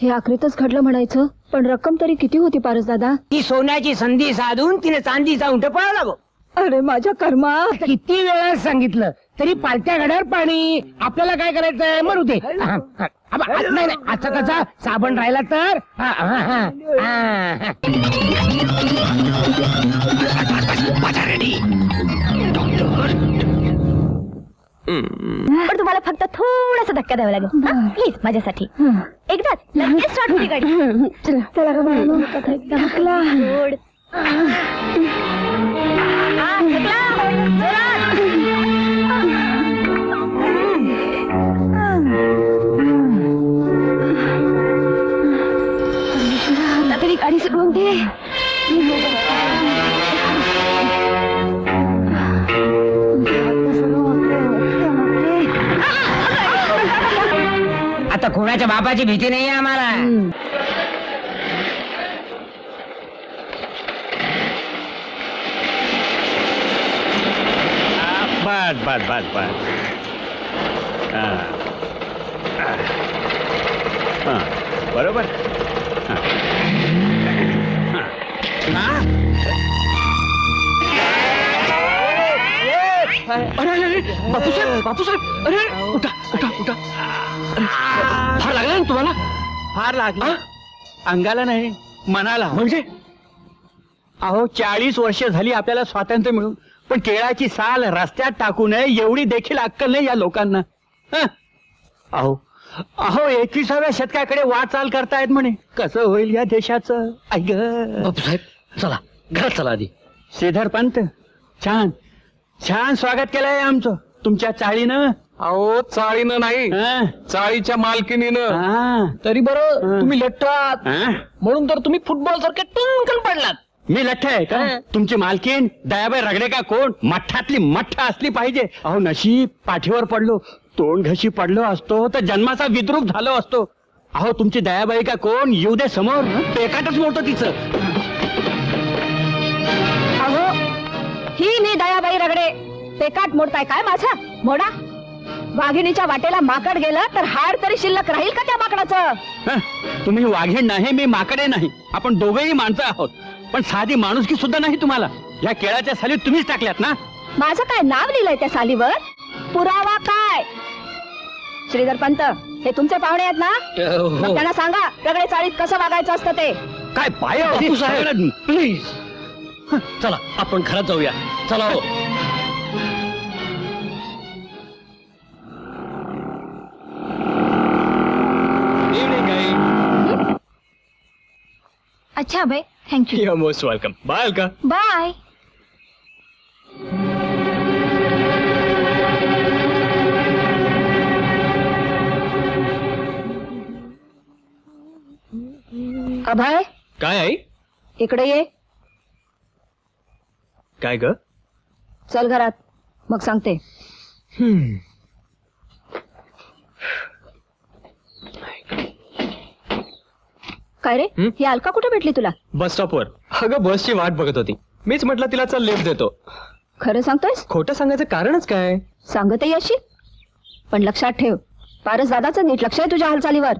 हे आखरीतच घडलं म्हणायचं, पण रक्कम तरी किती होती पारस दादा? ती सोन्याची संधी साधून तिने चांदीचा उंट पळाला गो. अरे माझ्या कर्मा, किती वेळा सांगितलं तरी पालत्या घड्यावर पाणी. आपल्याला काय करायचंय मरू दे. नाही नाही, असं कसा साबण राहिला तर. पण तुम्हाला फक्त थोडासा धक्का द्यावा लागेल प्लीज माझ्यासाठी. एकदाच लगेच स्टार्ट होती गाडी. चला तरी गाडी सुटवून दे. आता कोणाच्या बापाची भीती नाही आम्हाला. बस बस बस बस. बरोबर. अरे बापूसाहेब, बापूसाहेब, अरे उठा उठा उठा. फार लागला ना तुम्हाला? फार लागला. अंगाला नाही, मनाला. म्हणजे अहो 40 वर्ष झाली आपल्याला स्वातंत्र्य मिळून, पण केळाची साल रस्त्यात टाकू नये एवढी देखील अक्कल नाही या लोकांना. अहो अहो 21व्या शतकाकडे वाटचाल करतायत म्हणे. कसं होईल या देशाचं? ऐक बापूसाहेब, चला घरात चला आधी. श्रीधर पंत, छान छान स्वागत केलंय आमचं तुमच्या चाळीनं. अहो चाळीनं नाही, चाळीच्या मालकिनीनं. तरी बरं तुम्ही लठ्ठ आहात म्हणून तर तुम्ही फुटबॉल सारखे टुनकन पडलात. मी लठ्ठ आहे का? तुमची मालकीन दयाबाई रगडे का कोण? मठ्ठातली मठ्ठ असली पाहिजे. अहो नशीब पाठीवर पडलो, तोंड घशी पडलो असतो तर जन्माचा विद्रूप झालो असतो. अहो तुमची दयाबाई का कोण? येऊ दे समोर, पेकाटच मोडतो तिचं. अहो ही मी दयाबाई रगडे. पेकाट मोडताय काय माझा? मोडा. वाघिणीच्या वाटेला माकड गेलं तर हाड तरी शिल्लक राहील का त्या माकडाचं? तुम्ही वाघीण नाही, मी माकडे नाही. आपण दोघेही माणसं आहोत, पण साधी माणुसकी सुद्धा नाही तुम्हाला. या केळाच्या सालीत तुम्हीच टाकल्यात ना. माझं काय नाव लिहिलंय त्या सालीवर? पुरावा काय? श्रीधर पंत, हे तुमचे पाहुणे आहेत ना? मग त्यांना सांगा रगडे चाळीत कसं वागायचं असतं ते. काय पाय प्लीज चला आपण घरात जाऊया. चला हो. अच्छा भाई, thank you. You most welcome. Bye Alka. Bye. Abhay, काय आई? इकडे ये. काय ग? चल घरात, मग सांगते. काय रे, ही अलका कुठे भेटली तुला? बस स्टॉपवर. अगं बसची वाट बघत होती. मीच म्हटलं तिला चल लिफ्ट देतो. खरं सांगतोयस? खोटं सांगायचं कारणच काय? सांगतही अशी, पण लक्षात ठेव पारस दादाचं नीट लक्ष आहे तुझ्या हालचालीवर.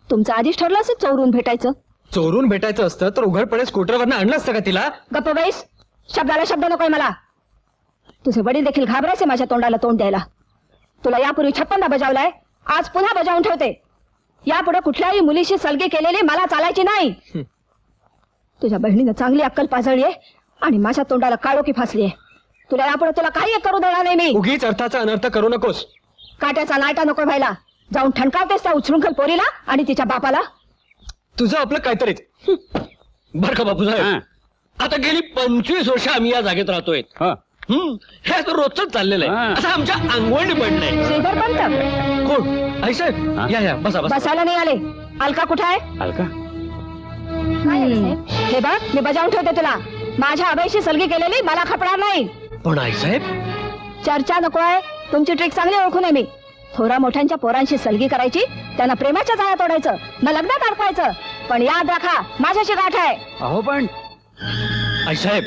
तुमचं आधीच ठरलं असं चोरून भेटायचं. चोरून भेटायचं असतं तर उघडपणे स्कूटरवरनं आणलं असतं का तिला? गप्प बैस. शब्दाला शब्द नकोय मला. तुझे वडील देखील घाबरायचे माझ्या तोंडाला तोंड द्यायला. तुला यापूर्वी 56दा बजावलाय, आज पुन्हा बजावून ठेवते. यापुढे कुठल्याही मुलीशी सलगी केलेली मला चालायची नाही. तुझ्या बहिणीनं चांगली अक्कल पाजळलीये आणि माझ्या तोंडाला काळोखी फासलीये. तुला यापुढे तुला काही करू देणार नाही मी. उगीच अर्थाचा अनर्थ करू नकोस. काट्याचा नाटा नको व्हायला. जाऊन ठणकावतेस त्या उचलूनखल पोरीला आणि तिच्या बापाला. तुझं आपलं काहीतरीच. बर का बापूसाहेब, आता गेली 25 वर्ष आम्ही या जागेत राहतोय. हे आता रोजच चाललेलं आहे. असं आमच्या अंगवळणी पडलंय. श्रीधर पंत. कोण? आई साहेब या या बसा बसा. बसायला नाही आले. अलका कुठे आहे? अलका हे बघ, मी बजावून ठेवते तुला. माझ्या अभयशी सलगी केलेली मला खपणार नाही. पण आई साहेब चर्चा नको आहे. तुमची ट्रिक चांगली ओळखून आहे मी. थोरा मोठ्यांच्या पोरांशी सलगी करायची, त्यांना प्रेमाच्या जाळ्या तोडायचं, मग लग्नात अडकवायचं. पण याद राखा माझ्याशी गाठ आहे. अहो पण आई साहेब,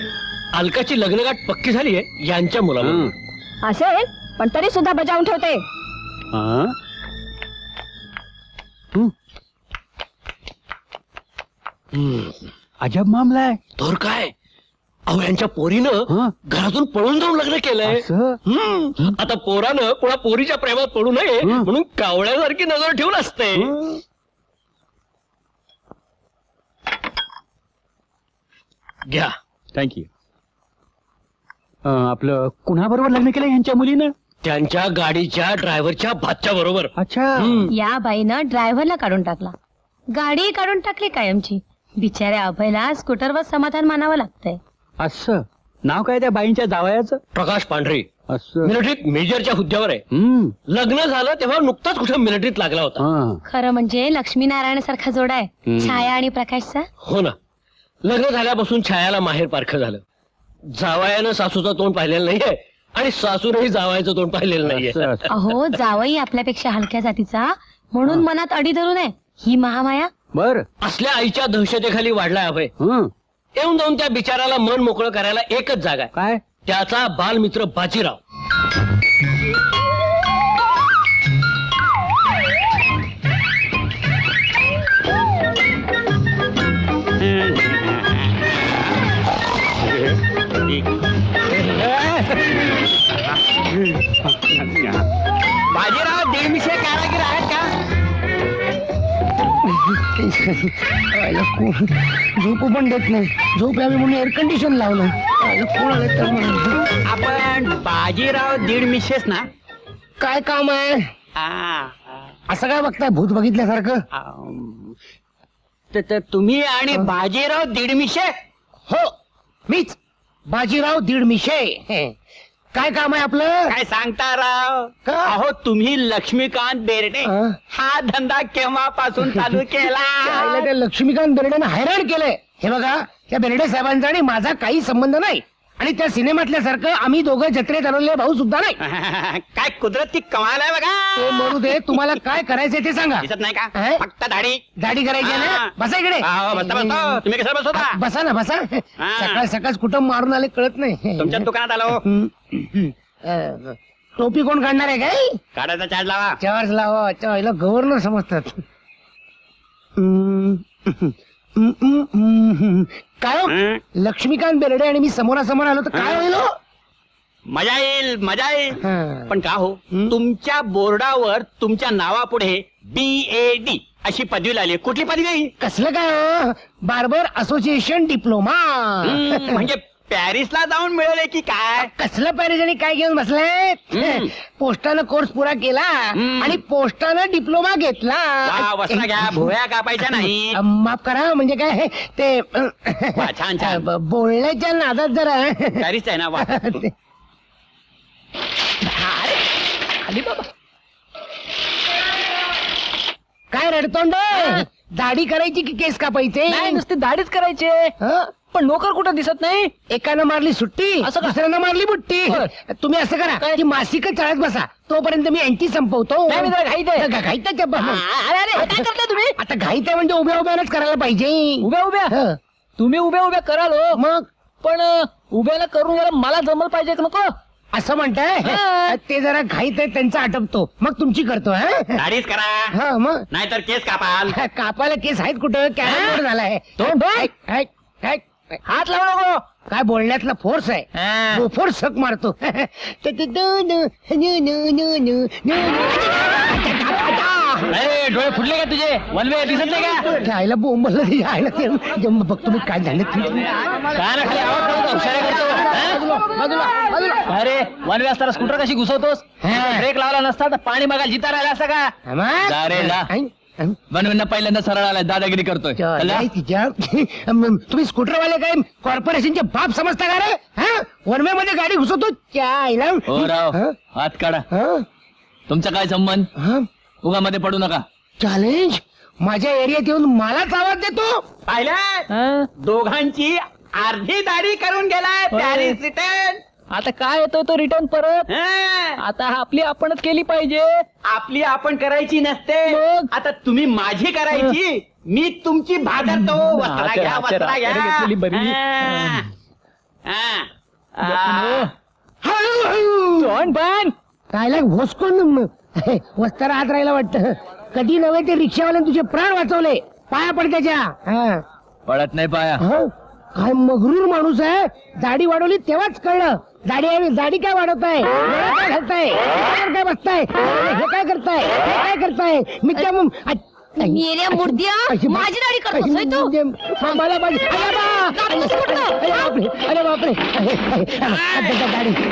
अलकाची लग्नगाठ पक्की झाली आहे यांच्या मुलाला. असेल, पण तरी सुद्धा बजावून ठेवते. अजब मामला आहे. तर काय, अहो यांच्या पोरीनं घरातून पळून जाऊन लग्न केलंय. असं? आता पोरानं कोणा पोरीच्या प्रेमात पडू नये म्हणून कावळ्यासारखी नजर ठेवून असते. घ्या. थँक्यू. आपलं कुणाबरोबर लग्न केलं यांच्या मुलीनं? त्यांच्या गाडीच्या ड्रायव्हरच्या भाच्या बरोबर. अच्छा. या बाईनं ड्रायव्हरला काढून टाकला, गाडी काढून टाकली कायमची. बिचाऱ्या अभयला स्कूटरवर समाधान मानावं लागतंय. असं? नाव काय त्या बाईंच्या जावयाचं? प्रकाश पांढरे. असं? मिलिटरीत मेजरच्या हुद्द्यावर आहे. लग्न झालं तेव्हा नुकताच कुठं मिलिटरीत लागला होता. खरं म्हणजे लक्ष्मीनारायण सारखा जोडा आहे छाया आणि प्रकाशचा. हो ना. लग्न झाल्यापासून छायाला माहेर पारखं झालं. जावयानं सासूचं तोंड पाहिलेलं नाहीये आणि सासूनही जावयाचं तोंड पाहिलेलं नाहीये. अहो जावई आपल्यापेक्षा हलक्या जातीचा म्हणून मनात अडी धरू नये. ही महामाया. बर. असल्या आईच्या दहशतेखाली वाढलाय अभय. येऊन जाऊन त्या बिचाराला मन मोकळं करायला एकच जागा आहे. काय? त्याचा बालमित्र बाजीराव. बाजीराव दीडमिशे कारागीर आहेत का? झोप पण देत नाही. झोप यावी म्हणून एअर कंडिशन लावलं. कोण आलं तर म्हणून. आपण बाजीराव दीडमिशेस ना? काय काम आहे? असं काय बघताय भूत बघितल्यासारखं? तुम्ही आणि बाजीराव दीडमिशे? हो मीच बाजीराव दीडमिशे. काय काम आहे आपलं? काय सांगता राव? का? अहो तुम्ही लक्ष्मीकांत बेर्डे हा धंदा केव्हापासून चालू केला? त्या लक्ष्मीकांत बेर्डेनं हैराण केलंय. हे बघा, त्या बेर्डे साहेबांचा आणि माझा काही संबंध नाही आणि त्या सिनेमातल्यासारखं आम्ही दोघं जत्रेत आलेले भाऊ सुद्धा नाही. काय कुदरती कमाल आहे ते बघा. म्हणू दे. तुम्हाला काय करायचंय ते सांगा. दिसत नाही का? हे? फक्त दाढी. दाढी करायची आहे ना? बसा इकडे. बसता बसता. तुम्ही कसं बसवता? बसा ना बसा. सकाळ सकाळ कुठं मारून आले कळत नाही. तुमच्या दुकानात आलो. टोपी कोण काढणार आहे काय? काढायचा चार्ज लावा. चार्ज लावा. चायला गव्हर्नर समजतात. काय हो? लक्ष्मीकांत बेर्डे आणि मी समोरासमोर आलो तर काय होईल? मजा येईल मजा येईल. पण का हो, तुमच्या बोर्डावर तुमच्या नावापुढे BAD अशी पदवी लागली. कुठली पदवी? कसलं काय हो? बार्बर असोसिएशन डिप्लोमा. म्हणजे पॅरिसला जाऊन मिळवले की काय? कसलं पॅरिस आणि काय घेऊन बसले? पोस्टानं कोर्स पुरा केला आणि पोस्टानं डिप्लोमा घेतला. वसना घ्या, भोया कापायच्या नाही. माफ करा. म्हणजे काय ते छान छान. बोलण्याच्या नादात जरा पॅरिस आहे ना? वा. खाली बाबा. काय रडतोंड? दाढी करायची की केस कापायचे? नाही नुसती दाढीच करायची. पण नोकर कुठं दिसत नाही. एकानं मारली सुट्टी, असं का? दुसऱ्यानं मारली बुट्टी. तुम्ही असं करा की मासिक चाळत बसा. तोपर्यंत मी अँटी संपवतो. नाही, मी जरा घाईत आहे. घाईत आहे का? अरे काय करता तुम्ही? आता घाईत आहे म्हणजे उभ्या उभ्यानच करायला पाहिजे. उभ्या उभ्या? तुम्ही उभ्या उभ्या कराल हो. मग पण उभ्याला करून जरा मला जमल पाहिजे का नको? असं म्हणताय? ते जरा घाईत आहे त्यांचा आटपतो, मग तुमची करतो. दाढीच करा. हा मग नाहीतर केस कापाल. कापायला केस आहेत कुठं? कॅरेट झालाय. हात लावू नको. काय बोलण्यातला फोर्स आहे. फोर्स सक मारतो. डोळे फुटले का तुझे? वनवे दिसत नाही का? आईला बोंबल आईला बघतो मी काय झालं. अरे वनवे असताना स्कूटर कशी घुसवतोस? ब्रेक लावला नसता तर पाणी मागायला जिता राहिला असता का? वनवेंना पहिल्यांदा सरळ आलाय, दादागिरी करतोय. तुम्ही स्कूटरवाले काय कॉर्पोरेशनचे बाप समजता का रे? वनवे मध्ये गाडी घुसवतो. हो राव, हात काढा. तुमचा काय संबंध? उगामध्ये पडू नका. चॅलेंज माझ्या एरियात येऊन मलाच आवाज देतो. पाहिलं? दोघांची अर्धी दाढी करून गेलाय. Paris return. आता काय येतोय तो रिटर्न परत? आता आपली आपणच केली पाहिजे. आपली आपण करायची नसते. मग? आता तुम्ही माझी करायची. मी तुमची भादरतो. वस्त्रा घ्या, वस्त्रा घ्या. घेतलेली बरी. तोंड बंद. कायला भोसकून वस्तारा हात राहिला वाटतं. कधी नव्हे ते रिक्षावाल्याने तुझे प्राण वाचवले. पाया पड त्याच्या. पळत नाही पाया. हं? काय मगरूर माणूस आहे. दाढी वाढवली तेव्हाच कळलं. दाढी काय वाढवताय, डोळा काय घालताय, डोक्यावर काय बसताय, हे काय करताय, हे काय करताय. मी त्या मेल्या मुर्द्या, माझी दाढी करतोस होय तू? मला पाहिजे. अरे बापरे.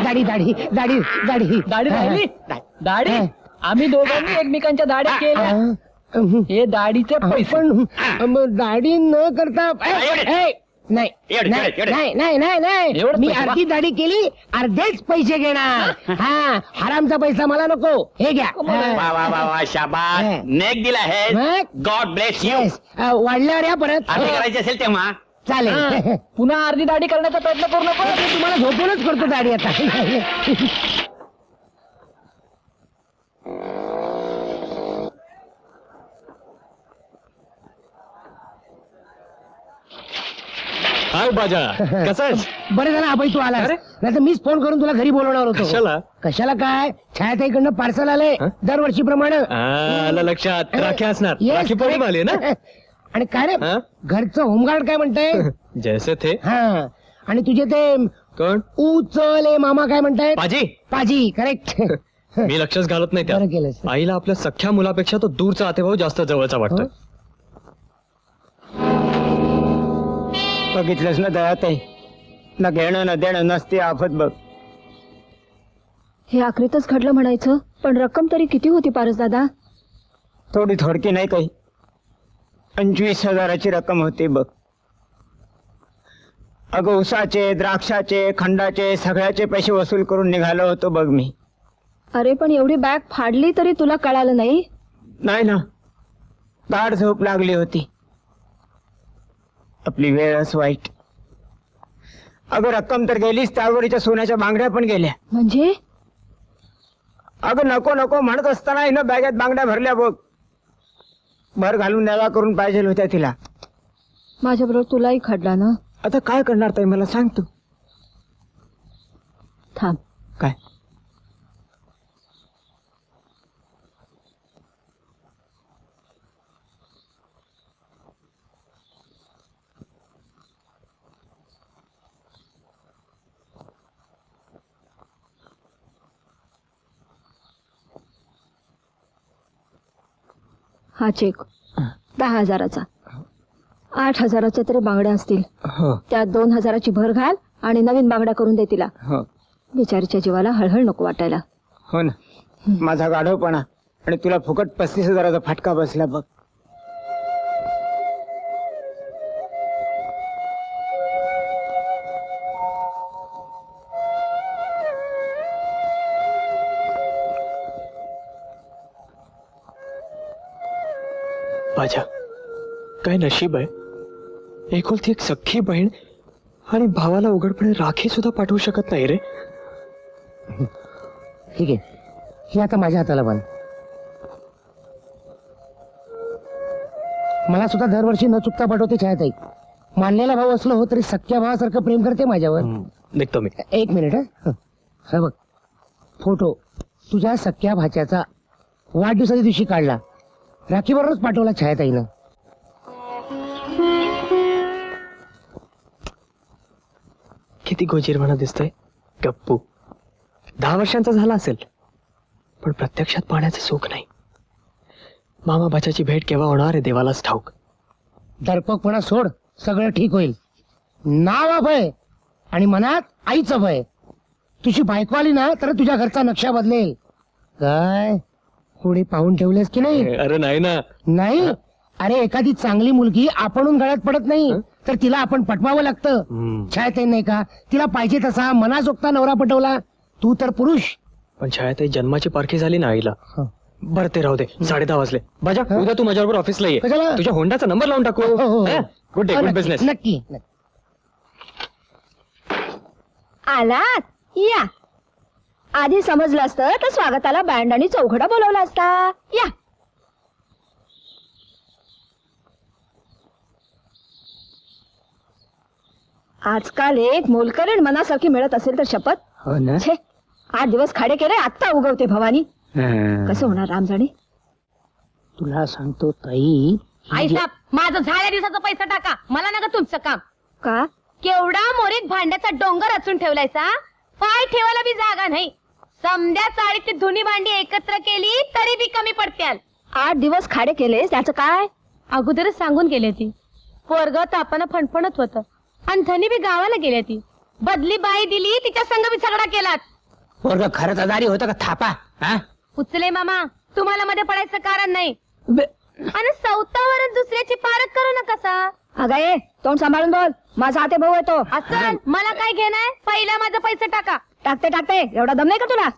दाढी दाढी दाढी दाढी दाढी दाढी राहिली? दाढी आम्ही दोघांनी एकमेकांच्या दाढ्या केल्या. हे दाढीचे पैसे. पण दाढी न करता नाही एवढे, नाही एवढे. नाही नाही नाही नाही एवढंच मी पैसे अर्धी दाढी केली, अर्धेच पैसे घेणार. हा, हरामचा पैसा मला नको. हे घ्या. वा वा वा वा शाबास. हा. नेक दिला आहे. मग? God bless you. Yes. वाढल्यावर या परत. आधी करायची असेल तेव्हा. चालेल. पुन्हा अर्धी दाढी करण्याचा प्रयत्न करू नको. मी तुम्हाला झोपूनच करतो दाढी आता. काय बाजा कसा आहेस? बरं झालं अभय तू आला. नाही तर मीच फोन करून तुला घरी बोलवणार होतो. कशाला? कशाला काय, छायाताईकडनं पार्सल आलंय दरवर्षीप्रमाणे. आलं लक्षात. राखी असणार. Yes, राखी पौर्णिमा आली ना. आणि काय रे हा? घरचं होमगार्ड काय म्हणताय. जैसे थे. हा, आणि तुझे ते कोण? उचले मामा काय म्हणताय. पाजी. पाजी. करेक्ट. मी लक्षच घालत नाही बरं त्या. केलंस. आईला आपल्या सख्या मुलापेक्षा तो दूरचा आतेभाऊ जास्त जवळचा वाटतोय. बघितलंच ना दयाताई, ना घेणं ना देणं नसते आफत बघ. हे आखरीतच घडलं म्हणायचं, पण रक्कम तरी किती होती पारस दादा? थोडी थोडकी नाही काही, 25,000ची रक्कम होती बघ. अगं उसाचे, द्राक्षाचे, खंडाचे सगळ्याचे पैसे वसूल करून निघालो होतो बघ मी. अरे पण एवढी बॅग फाडली तरी तुला कळालं नाही? नाही ना, गाढ झोप लागली होती. आपली वेळच वाईट. अगं रक्कम तर गेलीच, त्यावरीच्या सोन्याच्या बांगड्या पण गेल्या. म्हणजे अगं नको नको म्हणत असताना हिनं बॅगेत बांगड्या भरल्या बघ. भर घालून न्यावा करून पाहिजे होत्या तिला. माझ्याबरोबर तुलाही खडला ना. आता काय करणार ताई मला सांग तू. थांब. काय? हा चेक 10,000चा. 8,000च्या तरी बांगड्या असतील. हो त्यात 2,000ची भर घाल आणि नवीन बांगड्या करून दे तिला. हो बिचारीच्या जीवाला हळहळ नको वाटायला. हो ना, माझा गाढवपणा आणि तुला फुकट 35,000चा फटका बसला बघ. बाजा, काय नशीब आहे. एकुलती एक सख्खी बहीण आणि भावाला उघडपणे राखी सुद्धा पाठवू शकत नाही रे. ठीक आहे, हे आता माझ्या हाताला बांध. मला सुद्धा दरवर्षी न चुकता पाठवते छायाताई. मानलेला भाऊ असलो हो तरी सख्या भावासारखं प्रेम करते माझ्यावर. निघतो मी. एक मिनिट. हा बघ फोटो तुझ्या सख्या भाच्याचा वाढदिवसाच्या दिवशी काढला, राखीबरोबरच पाठवला छायाताईनं. किती गोजीरवाणा दिसतोय. गप्पू 10 वर्षांचा झाला असेल, पण प्रत्यक्षात पाहण्याचं सुख नाही. मामा बाच्याची भेट केव्हा होणार आहे देवालाच ठाऊक. दर्पकपणा सोड, सगळं ठीक होईल. नाव अभय आणि मनात आईचं भय. तुझी बायको आली ना तर तुझ्या घरचा नक्षा बदलेल. काय कोणी पाहून ठेवलेस की नाही? अरे नाही ना. नाही. अरे एखादी चांगली मुलगी आपणहून गळ्यात पडत नाही, तर तिला आपण पटवावं लागतं. छायाताई नाही का, तिला पाहिजे तसा मनाजोगता नवरा पटवला. तू तर पुरुष. पण छायाताई जन्माची पारखी झाली ना आईला. बरं ते राहू दे. 10:30 वाजले. बाजा, उद्या तू माझ्याबरोबर ऑफिसला ये. कशाला? तुझ्या होंडाचा नंबर लावून टाकू. गुड डे, गुड नक्की, बिझनेस. नक्की. आलात या. आधी समजलं असतं तर स्वागताला बँड आणि चौघडा बोलवला असता. या. आजकाल एक मोलकरीण मनासारखी मिळत असेल तर शपथ. हो ना. छे, 8 दिवस खाडे केले, आत्ता उगवते भवानी. कसं होणार रामजाणे? तुला सांगतो ताई, आई साहेब, माझं झाल्या दिवसाचा पैसा टाका, मला नका तुमचं काम. का केवढा मोरीत भांड्याचा डोंगर रचून ठेवलायचा, पाय ठेवायला बी जागा नाही. समध्या चाळीत ती धुनी भांडी एकत्र केली तरी बी कमी पडत्याल. 8 दिवस खाडे केलेस त्याचं काय? अगोदरच सांगून गेले ती. पोरग तापानं फणफणत होतं आणि धनी बी गावाला गेले ती. बदली बाई दिली, तिच्या संग बी झगडा केलात. पोरग खरंच आजारी होतं का थापा? हा? उचले मामा, तुम्हाला मध्ये पडायचं कारण नाही. आणि सौतावरच दुसऱ्याची पारख करू नका सा. अगं ये तोंड सांभाळून बोल, माझा हाते भाऊ येतो. असं मला काय घेणार? पहिला माझा पैसा टाका. टाकते टाकते, एवढा दम नाही का तुला?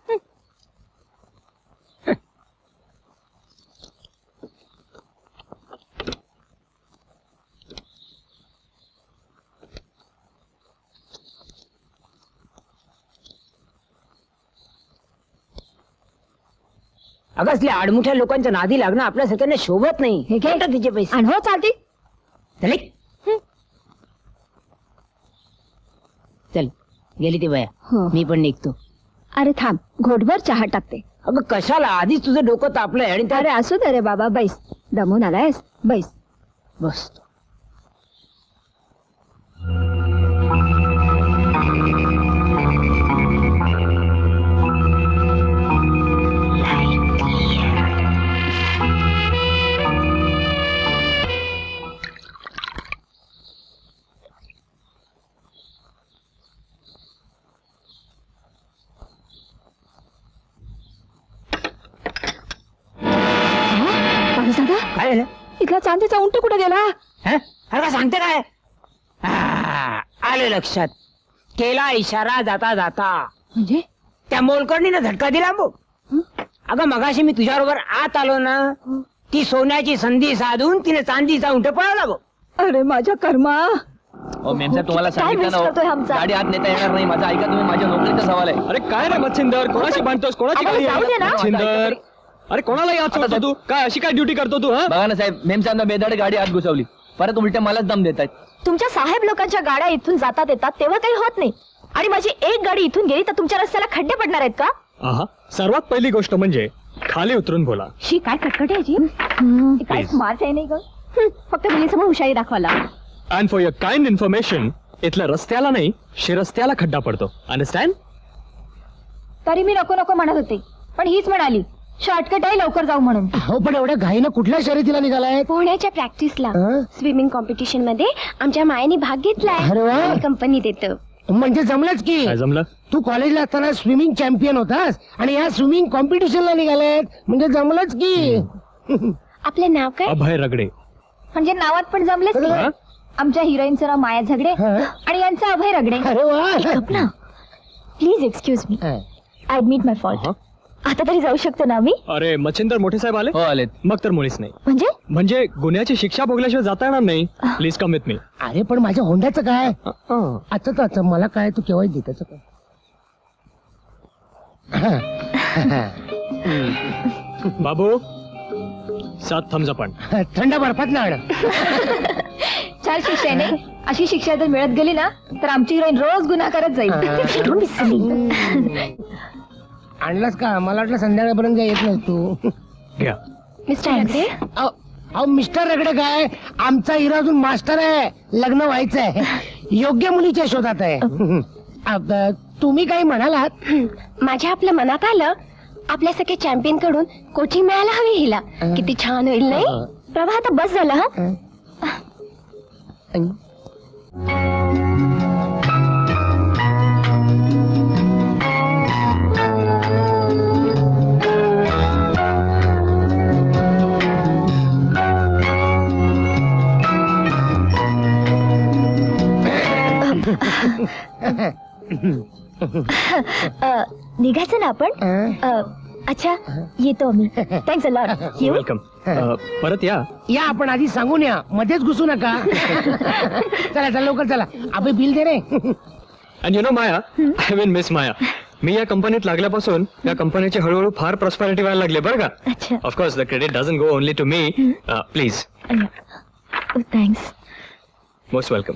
अगं असल्या आडमुठ्या लोकांच्या नादी लागणं आपल्या सगळ्यांना शोभत नाही. हे घे. तिचे पैसे आणि हो चालती. चल चल, गेली ती बाया. हो. मी पण निघतो. अरे थांब, घोटभर चहा टाकते. अगं कशाला? आधीच तुझं डोकं तापलंय आणि अरे असू दे रे बाबा, बैस. दमून आलायस, बैस. बस. दादा, काय झालं? इथला चांदीचा उंट कुठे गेला? हं? अरे काय सांगते काय? आले लक्षात. केला इशारा जाता जाता. म्हणजे त्या मोलकर्णीने झटका दिला बघ. अगं मगाशी मी तुझ्याबरोबर आत आलो ना, ती सोन्याची संधी साधून तिने चांदीचा उंट पळवला बघ. अरे माझ्या कर्मा. मेम साहेब, तुम्हाला काय सांगितलं मिस करतोय ना, आमचा? गाडी आत नेता येणार नाही. माझा ऐका तुम्ही, माझ्या नोकरीचा सवाल आहे. अरे काय रे मच्छिंदर, कोणाशी बांधतोस? कोणाची आम्हाला गाडी जाऊ दे आहे? ना. मच्छिंदर, अरे कोणाला याद सोडतो तू? काय अशी काय ड्युटी करतो तू? हा? बघा ना साहेब, मेम साहेब बेदाड गाडी आत घुसवली, परत उलट्या मलाच दम देत आहेत. तुमच्या साहेब लोकांच्या गाड्या इथून जातात येतात तेव्हा काही होत नाही. आणि माझी एक गाडी इथून गेली तर तुमच्या रस्त्याला खड्डे पडणार आहेत का? आहा, सर्वात पहिली गोष्ट म्हणजे खाली उतरून बोला. शी काय कटकट आहे जी. काय स्मार्ट आहे नाही ग. फक्त मुलीसमोर हुशारी दाखवाला. And for your kind information, इथल्या रस्त्याला नाही शिरस्त्याला खड्डा पडतो. अंडरस्टँड? तरी मी नको नको म्हणत होते, पण हीच म्हणाली शॉर्टकट आहे, लवकर जाऊ म्हणून. हो पण एवढ्या घाईनं कुठल्या शर्यतीला निघालाय? पोहण्याच्या प्रॅक्टिसला हं? स्विमिंग कॉम्पिटिशन मध्ये आमच्या मायेने भाग घेतलाय. अरे वा. कंपनीत येतं. म्हणजे जमलंच की. काय जमलं? तू कॉलेजला असताना स्विमिंग चॅम्पियन होतास आणि या स्विमिंग कॉम्पिटिशनला निघालाय, म्हणजे जमलंच की. आपलं नाव काय? अभय रगडे. म्हणजे नावात पण जमलेच की. हा? आमच्या हिरोईनचं नाव माया झगडे हं? आणि यांचं अभय रगडे. अरे वा. प्लीज एक्सक्यूज मी, हं. I admit my fault. अहा. आता तरी जाऊ शकतो ना मी? अरे मच्छिंदर मोठे साहेब आले? हो आलेत. मग तर मुळीच नाही. म्हणजे गुन्ह्याची शिक्षा भोगल्याशिवाय जाता येणार नाही. Please come with me. अरे पण माझ्या होंड्याचं काय? आता मला काय, तू केव्हा देताच काय? बाबू 7 थम्स पण. थंड बर्फात ना आण. चार शिक्षा आहे नाही, अशी शिक्षा जर मिळत गेली ना तर आमची हिरोईन रोज गुन्हा करत जाईल. आणलास का? मला वाटलं संध्याकाळपर्यंत काय येत नाही तू. घ्या. मिस्टर रगडे, अहो मिस्टर रगडे काय, आमचा हिरो अजून मास्टर आहे, लग्न व्हायचंय, योग्य मुलीच्या शोधात आहे. तुम्ही काही म्हणालात? माझ्या आपल्या मनात आलं आपल्या सगळे चॅम्पियन कडून कोचिंग मिळायला हवी हिला. किती छान होईल नाही? प्रभा आता बस झाला. हा निघायचं ना आपण? अच्छा येतो मी. Thanks a lot. येऊ. वेलकम. परत या. या, आपण आधी सांगून या, मध्येच घुसू नका. चला चला लवकर चला. अबे बिल दे रे. And you know Maya, I will miss Maya. मी या कंपनीत लागल्यापासून या कंपनीची हळूहळू फार प्रॉस्पेरिटी व्हायला लागली बरं का. अच्छा. Of course the credit doesn't go only to me. Please. Thanks. Most welcome.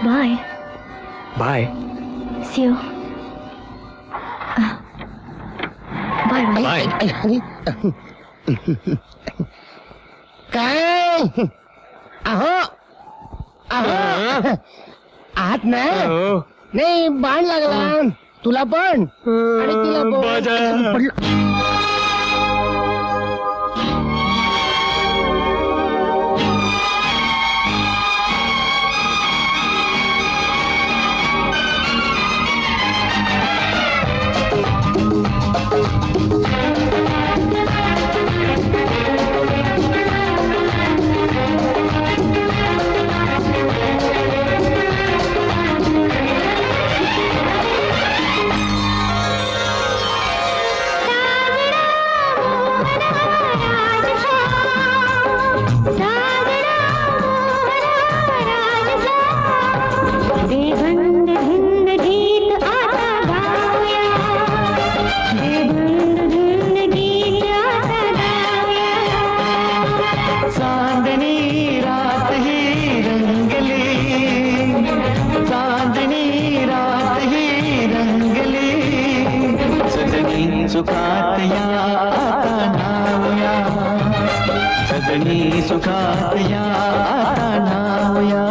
Bye. Bye. See you. Bye. Bye. काय अहो अहो आहात ना हो. नाही बाण लागला तुला पण आणि तिला पण. पडलं. सुखात या आता नावया सजनी सुखात या आता नावया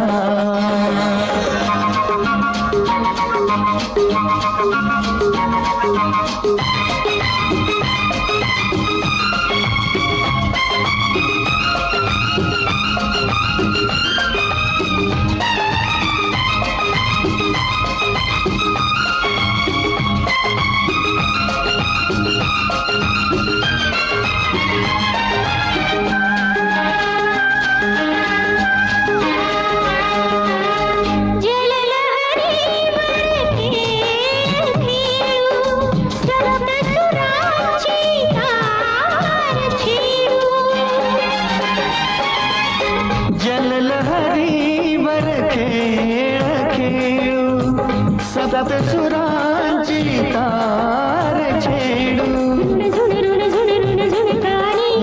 सप्त सुरांची तार छेडू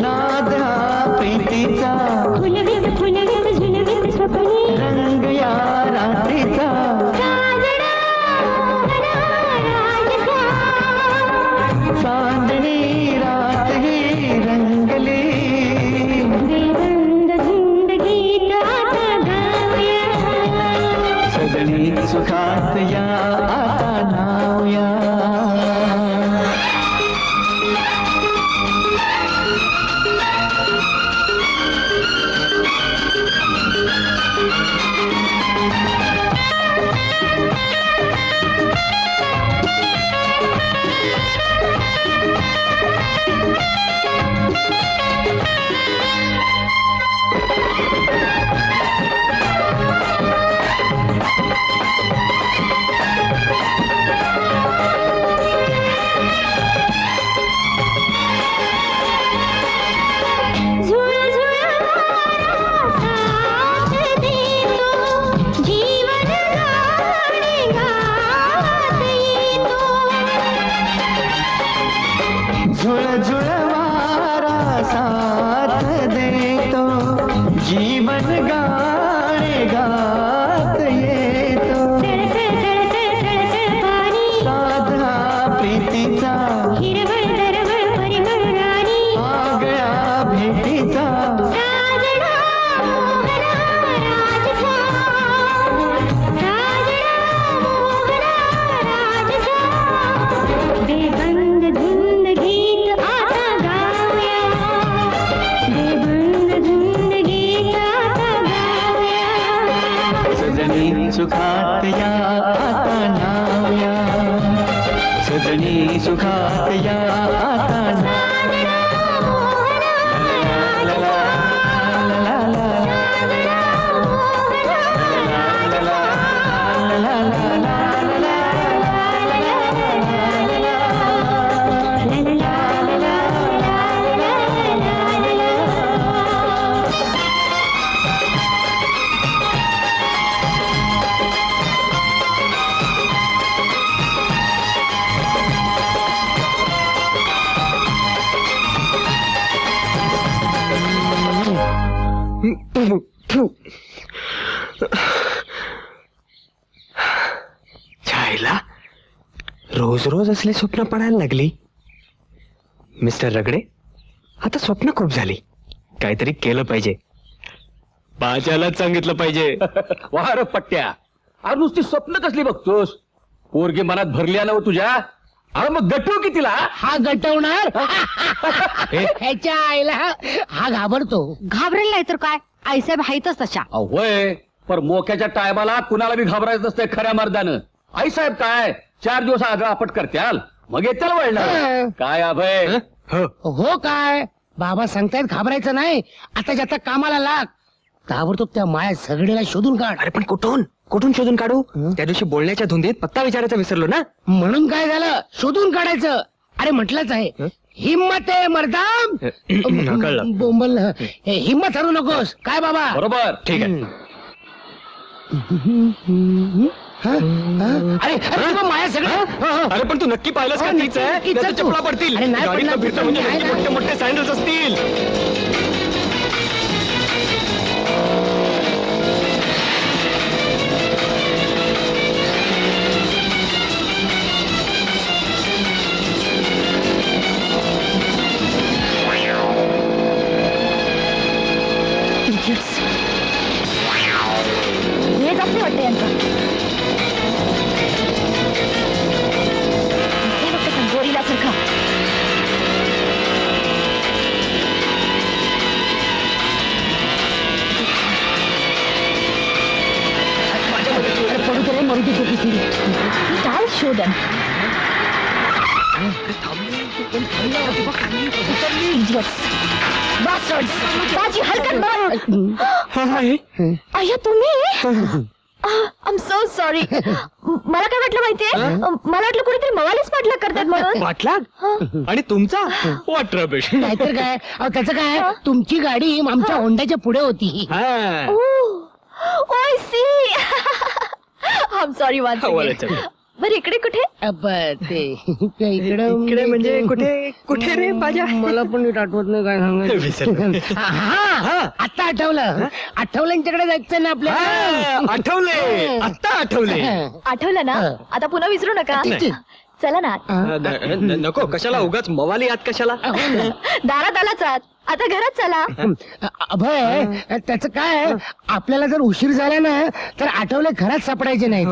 नादा प्रीतीचा रंग या रात्रीचा चांदणी रात ही रंगली सजनी सुखात या आता नावया झुळझुळ वारा साथ देतो जीवन गाणे गात येतो साधा प्रीतीचा आगळ्या भेटीचा सुखात या आता नावया सजनी सुखात या आता नावया ला ला ला ला ला ला ला छायला रोज रोज असली स्वप्न पडायला लागली. मिस्टर रगडे, आता स्वप्न खूप झाली, काहीतरी केलं पाहिजे. बाजालाच सांगितलं पाहिजे. वार पट्ट्या, अरे नुसती स्वप्न कसली बघतोस? पोरगी मनात भरली ना तुझ्या. अरे मग गटू की तिला? हा गटवणार ह्याच्या आईला हा घाबरतो. घाबरेल नाही तर काय, आईसाहेब हायतच तशा. होय, पर मोक्याच्या टायमाला कुणाला बी घाबरायचं नसतंय खऱ्या मर्दानं. आई साहेब काय 4 दिवस आग्रा आपट करत्याल, मग येत्याल वळणार काय अभय? हो काय बाबा सांगतायत घाबरायचं नाही. आता ज्याचा कामाला लाग, ताबडतोब त्या माया सगळीला शोधून काढ. अरे पण कुठून कुठून शोधून काढू? त्या दिवशी बोलण्याच्या धुंदीत पत्ता विचारायचा विसरलो ना. म्हणून काय झालं, शोधून काढायचं. अरे म्हटलंच आहे, हिम्मत आहे मर्दाम. कळलं. बोंबल हिम्मत हरू नकोस. काय बाबा? बरोबर. ठीक आहे. अरे अरे मग माया सगळं. अरे पण तू नक्की पाहिलंस का? तीच आहे. नक्कीच त्याच्या आहे तू. चपला पडतील. अरे नाही गाडीतनं पडणार. फिरतं म्हणजे नाही, नाही. मोठे मोठे सँडल्स असतील. हे जात नाही वाटतं यांचं. हे बघ कसं गोरीला सारखं. अरे पडू दे रे, मरू दे तू किती. काय शोधन. माझी हलकत बघ. अय्या तुम्ही? I so sorry. मला काय वाटलं माहितीये, मला वाटलं कुणीतरी मवालीच पाठलाग करतात म्हणून. पाठलाग? आणि तुमचा वॉट रबिश. नाहीतर काय. अहो त्याचं काय, तुमची गाडी आमच्या होंडाच्या पुढे होती. ओय सी. आय एम सॉरी वाच. बरं इकडे कुठे? ते इकडे इकडे म्हणजे कुठे कुठे रे माझ्या? मला पण नीट आठवत नाही काय विसरलो. हा आता आठवलं. आठवल्यांच्याकडे जायचं ना आपल्याला. आठवले, आता आठवले. आठवलं ना? आता पुन्हा विसरू नका. चला ना. नको, कशाला उगाच मवाली आत कशाला? दारात आलाच आत. आता घरात चला. अभय त्याचं काय, आपल्याला जर उशीर झाला ना तर आठवले घरात सापडायचे नाही.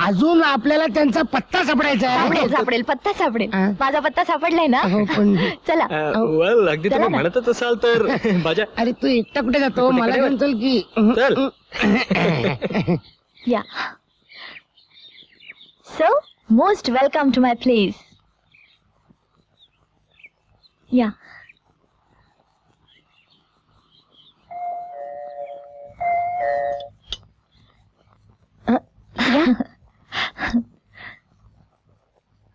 अजून आपल्याला त्यांचा पत्ता सापडायचा आहे. सापडेल पत्ता सापडेल. माझा पत्ता सापडलाय ना. पण चला. वेल, अगदी तुम्ही म्हणतच असाल तर माझ्या. अरे तू एकटा कुठे जातो? मला घेऊन चल की. चल. या. So most welcome to my place. या.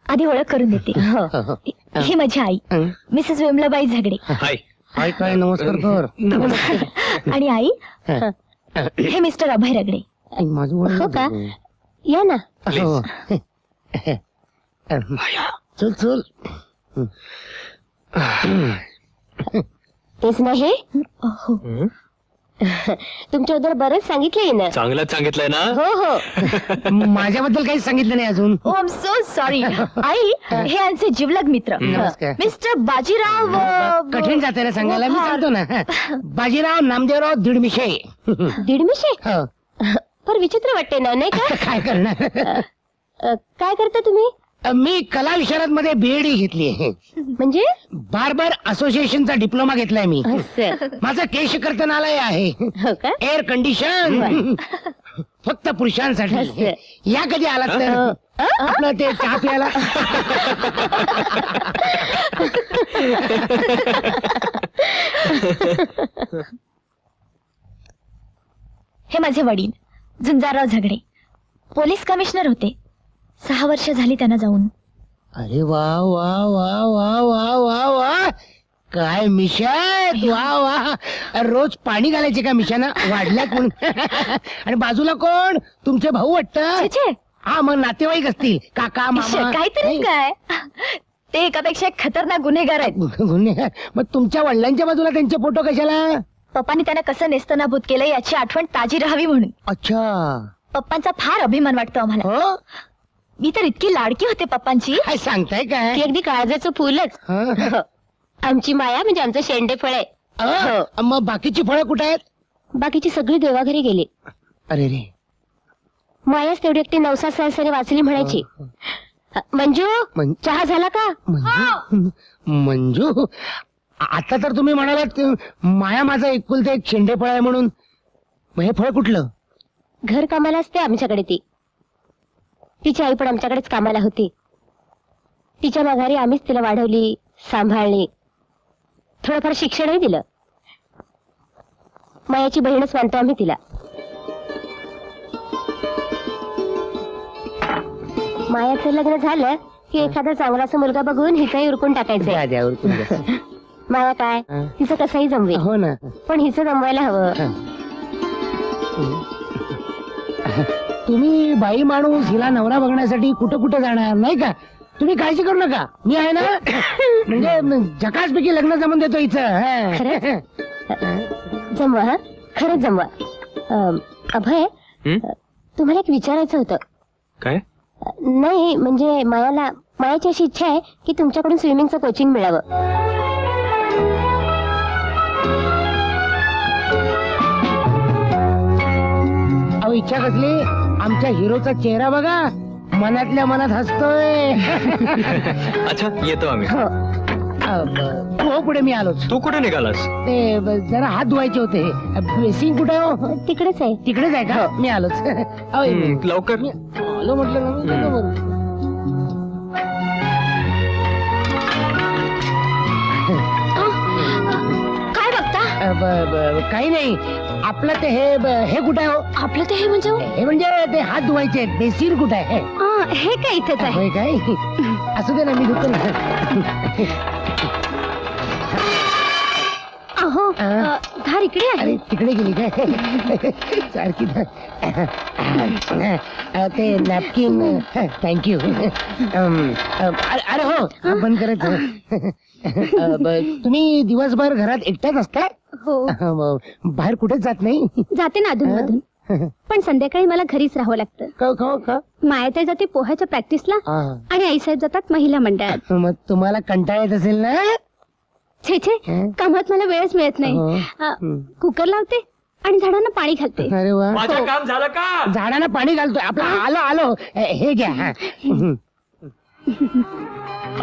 आधी ओळख करून देते. ही माझी आई मिसेस विमलाबाई झगडे. हाय. हाय काय, नमस्कार कर. आणि आई हे मिस्टर अभय रगडे. माझं हो का? या ना. चल चल. तेच नाही. तुमच्याबद्दल बरंच सांगितलंय ना. चांगलंच सांगितलंय ना. हो हो. माझ्याबद्दल काही सांगितलं नाही अजून. ओ आय एम सो सॉरी. आई हे आमचे जिवलग मित्र नमस्कार. मिस्टर बाजीराव. कठीण जाते ना सांगायला, मी सांगतो ना. बाजीराव नामदेवराव दिडमिशे. दीडमिशे. हो. पर विचित्र वाटते ना, नाही का? काय करणार. काय करता तुम्ही? मी कला विशारद मध्ये बीएड घेतली आहे. म्हणजे बार्बर असोसिएशनचा डिप्लोमा घेतलाय मी. माझं केश कर्तनालय आहे. हो का? एअर कंडिशन फक्त पुरुषांसाठी. या कधी आलात तर आपलं ते चहा प्यायला. हे माझे वडील झुंजारराव झगडे पोलीस कमिशनर होते. 6 वर्ष झाली त्यांना जाऊन. अरे वा वा वा वा वा वा वा, काय मिशात. वा वा, रोज पाणी घालायचे का मिशाना? वाढल्यात म्हणून. आणि बाजूला कोण? तुमचे भाऊ वाटतं. छे, हा मग नातेवाईक असतील, काका मामा. काहीतरी काय, ते एकापेक्षा एक खतरनाक गुन्हेगार आहेत. गुन्हेगार? मग तुमच्या वडिलांच्या बाजूला त्यांचे फोटो कशाला? पप्पांनी त्यांना कसं नेस्तनाभूत केलं याची आठवण ताजी राहावी म्हणून. अच्छा. पप्पांचा फार अभिमान वाटतो आम्हाला. हो, मी तर इतकी लाडकी होते पप्पांची. काय सांगताय काय? ती अगदी काळजाचं फुलच. हं. आमची माया म्हणजे आमचं शेंडे फळ आहे. मग बाकीची फळं कुठे आहेत? बाकीची सगळी देवाघरी गेली. अरे रे. मायाच तेवढी एकटी नवसा सहसाने वाचली म्हणायची. मंजू चहा झाला का? मंजू, आता तर तुम्ही म्हणालात माया माझा एकुलता एक शेंडे फळ आहे म्हणून. मग हे फळ कुठलं? घर कामाला असते आमच्याकडे ती. तिची आई पण आमच्याकडेच कामाला होती. तिच्या माघारी आम्हीच तिला वाढवली, सांभाळली, थोडंफार शिक्षणही दिलं. मायाची बहीणच मानतो आम्ही तिला. मायाचं लग्न झालं की एखादा चांगलासा मुलगा बघून हिचाही उरकून टाकायचं. माया काय तिचं कसंही जमवे. हो ना. पण हिचं जमवायला हवं. तुम्ही बाई माणूस हिला नवरा बघण्यासाठी कुठं कुठं जाणार नाही का? तुम्ही काळजी करू नका, मी आहे ना. म्हणजे झकासपैकी लग्न जमून देतो हिचं. जमवा. हा खरंच जमवा. अभय, तुम्हाला एक विचारायचं होतं. काय? नाही म्हणजे मायाची अशी इच्छा आहे की तुमच्याकडून स्विमिंगचं कोचिंग मिळावं. अहो इच्छा कसली? आमच्या हिरोचा चेहरा बघा, मनातल्या मनात हसतोय. अच्छा, येतो आम्ही. हो पुढे मी आलोच. तू कुठे निघालास? ते जरा हात धुवायचे होते. बेसिंग कुठे हो? तिकडेच आहे. तिकडेच आहे का? मी आलोच. लवकर. मी आलो म्हटलं ना मी. बरोबर. काय बघता? काही नाही. आपलं ते हे कुठे आहे हो? आपलं ते हे म्हणजे हे म्हणजे ते हात धुवायचे बेसिन कुठे आहे? हे काय इथेच आहे. होय काय? असू दे ना, मी धुतो ना. अहो धार इकडे आहे. अरे तिकडे गेली काय? सारखी ते नॅपकिन. थँक्यू. अरे हो, बंद करायचं. तुम्ही दिवसभर घरात एकट्याच असता? हो. बाहेर कुठेच जात नाही? जाते ना अधून मधून, पण संध्याकाळी मला घरीच राहावं लागतं. का? मायाताई जाते पोहाच्या प्रॅक्टिसला आणि आईसाहेब जातात महिला मंडळात. मग तुम्हाला कंटाळा येत असेल ना? छे कामात मला वेळच मिळत नाही. कुकर लावते आणि झाडांना पाणी घालते. अरे वा. माझं काम झालं का? झाडांना पाणी घालतोय आपलं. आलो हे घ्या.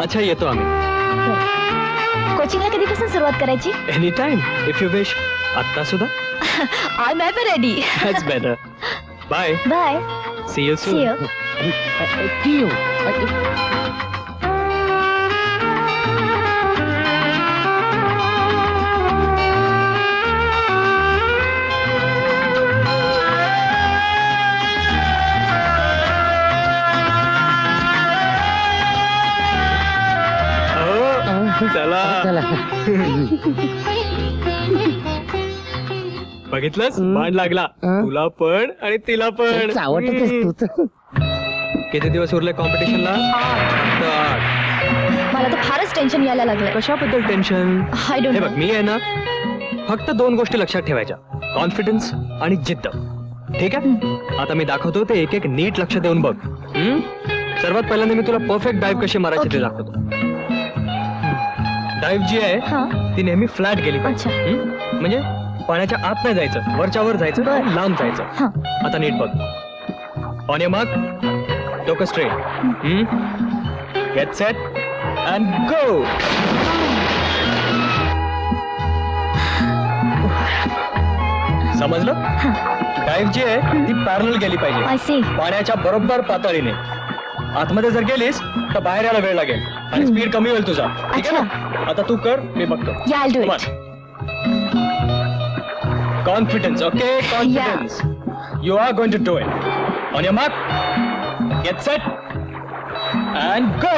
अच्छा, येतो आम्ही. कोचिंगला कधीपासून सुरुवात करायची? Any time if you wish. आत्ता सुद्धा. I am ever ready. That's better. Bye. Bye. See you soon. See you. चला. बघितलंस? बाण लागला. तुला पण आणि तिला पण. आवडतच तूच. किती दिवस उरले कॉम्पिटिशनला? मला तर फारच टेन्शन यायला लागलं. कशाबद्दल टेन्शन? आय डोंट हे नो. बघ, मी आहे ना, फक्त 2 गोष्टी लक्षात ठेवायच्या: कॉन्फिडन्स आणि जिद्द. ठीक आहे? आता मी दाखवतो ते एक एक नीट लक्ष देऊन बघ. सर्वात पहिल्यांदा मी तुला परफेक्ट डाईव्ह कशी मारायची ते दाखवतो. डाईव्ह जी आहे ती नेहमी फ्लॅट गेली पाहिजे. म्हणजे पाण्याच्या आत नाही जायचं, वरच्या वर जायचं, लांब जायचं. आता नीट बघ. ऑन युअर मार्क, डोकं स्ट्रेट, गेट सेट अँड गो. समजलं? डाईव्ह जी आहे ती पॅरलल गेली पाहिजे, पाण्याच्या बरोबर पातळीने. आतमध्ये जर गेलीस तर बाहेर यायला वेळ लागेल आणि स्पीड कमी होईल तुझा. ठीक आहे ना? आता तू कर, मी बघतो. Confidence. Okay, confidence. You are going to do it. On your mark, get set and go.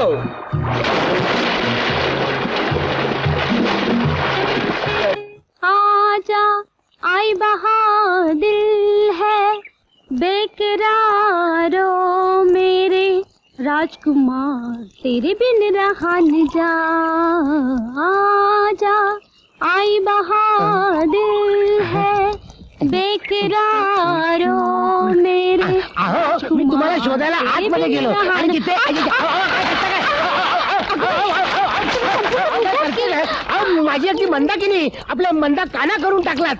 आजा आई बहार दिल है बेकरारो मेरे राजकुमार, तेरे बिन रहा न जा. आजा आई बहार दिल है बेकरारो मेरे. अहो, मी तुम्हाला शोधायला आतमध्ये गेलो आणि तिथे माझी अगदी मंदाकिनी आपल्या मंदा काना करून टाकलात.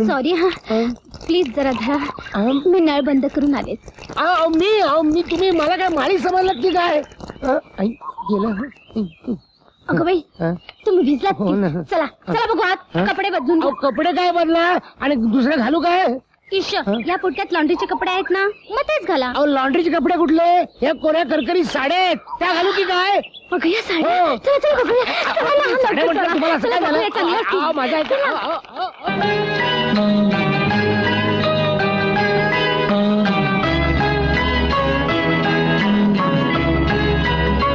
सॉरी हा प्लीज जरा धरा, मी नळ बंद करून आले. मी तुम्ही मला काय माळी समजलात की काय? आई, गेलं. अगं बाई तुम्ही भिजलात हो ना. की? चला चला बघू आत, कपडे बदलून घ्या. कपडे काय बदला आणि दुसरं घालू काय? इश, या पुटक्यात लॉन्ड्रीचे कपडे आहेत ना, मग तेच घाला. अहो लॉन्ड्रीचे कपडे कुठले? हे कोऱ्या करकरी साड्या आहेत, त्या घालू की काय? अगं या साड्या, हो. चला चला बघूया. चला, लहान साड्या लवकर म्हटलं चला. तुम्हाला असं चला काय बघूया, चांगलं झालं? असतील. माझा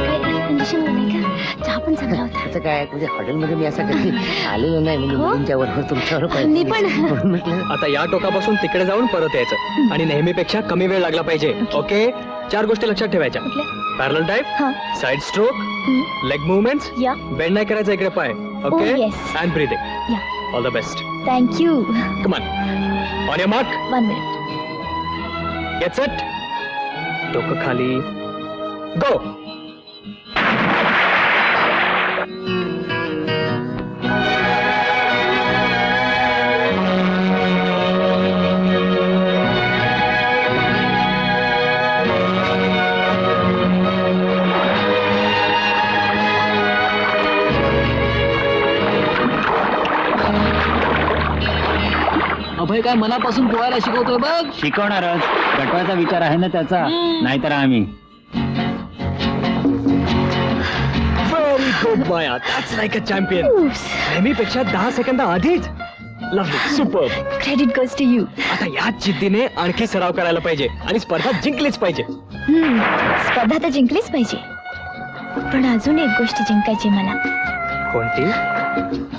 काय कंडिशन नाही का? चहा पण चांगला होता. असं काय म्हणजे हॉटेलमध्ये मी असं कधी आलेलो नाही म्हणजे हो? मुलींच्या बरोबर तुमच्यावर मी पण. म्हणून म्हटलं आता या टोकापासून तिकडे जाऊन परत यायचं आणि नेहमीपेक्षा कमी वेळ लागला पाहिजे. ओके, 4 गोष्टी लक्षात ठेवायच्या. कुठल्या? पॅरलल टाईप, हा. साइड स्ट्रोक, लेग मुवमेंट्स, या बेंड नाही करायचा इकडे पाय. Okay, Oh, yes. And breathing. या all the best. Thank you. Come on, on your mark, 1 minute. Get set, डोकं खाली, गो. अभय काय मनापासून पोहायला शिकवतोय बघ. शिकवणारच, गटवाचा विचार आहे ना त्याचा, नाहीतर आम्ही. Very good Maya, that's like a champion. नेहमीपेक्षा 10 सेकंद आधीच. Lovely, super. Credit goes to you. आता याच जिद्दीने आणखी सराव करायला पाहिजे आणि स्पर्धा जिंकलीच पाहिजे. स्पर्धा तर जिंकलीच पाहिजे, पण अजून एक गोष्ट जिंकायची मला. कोणती?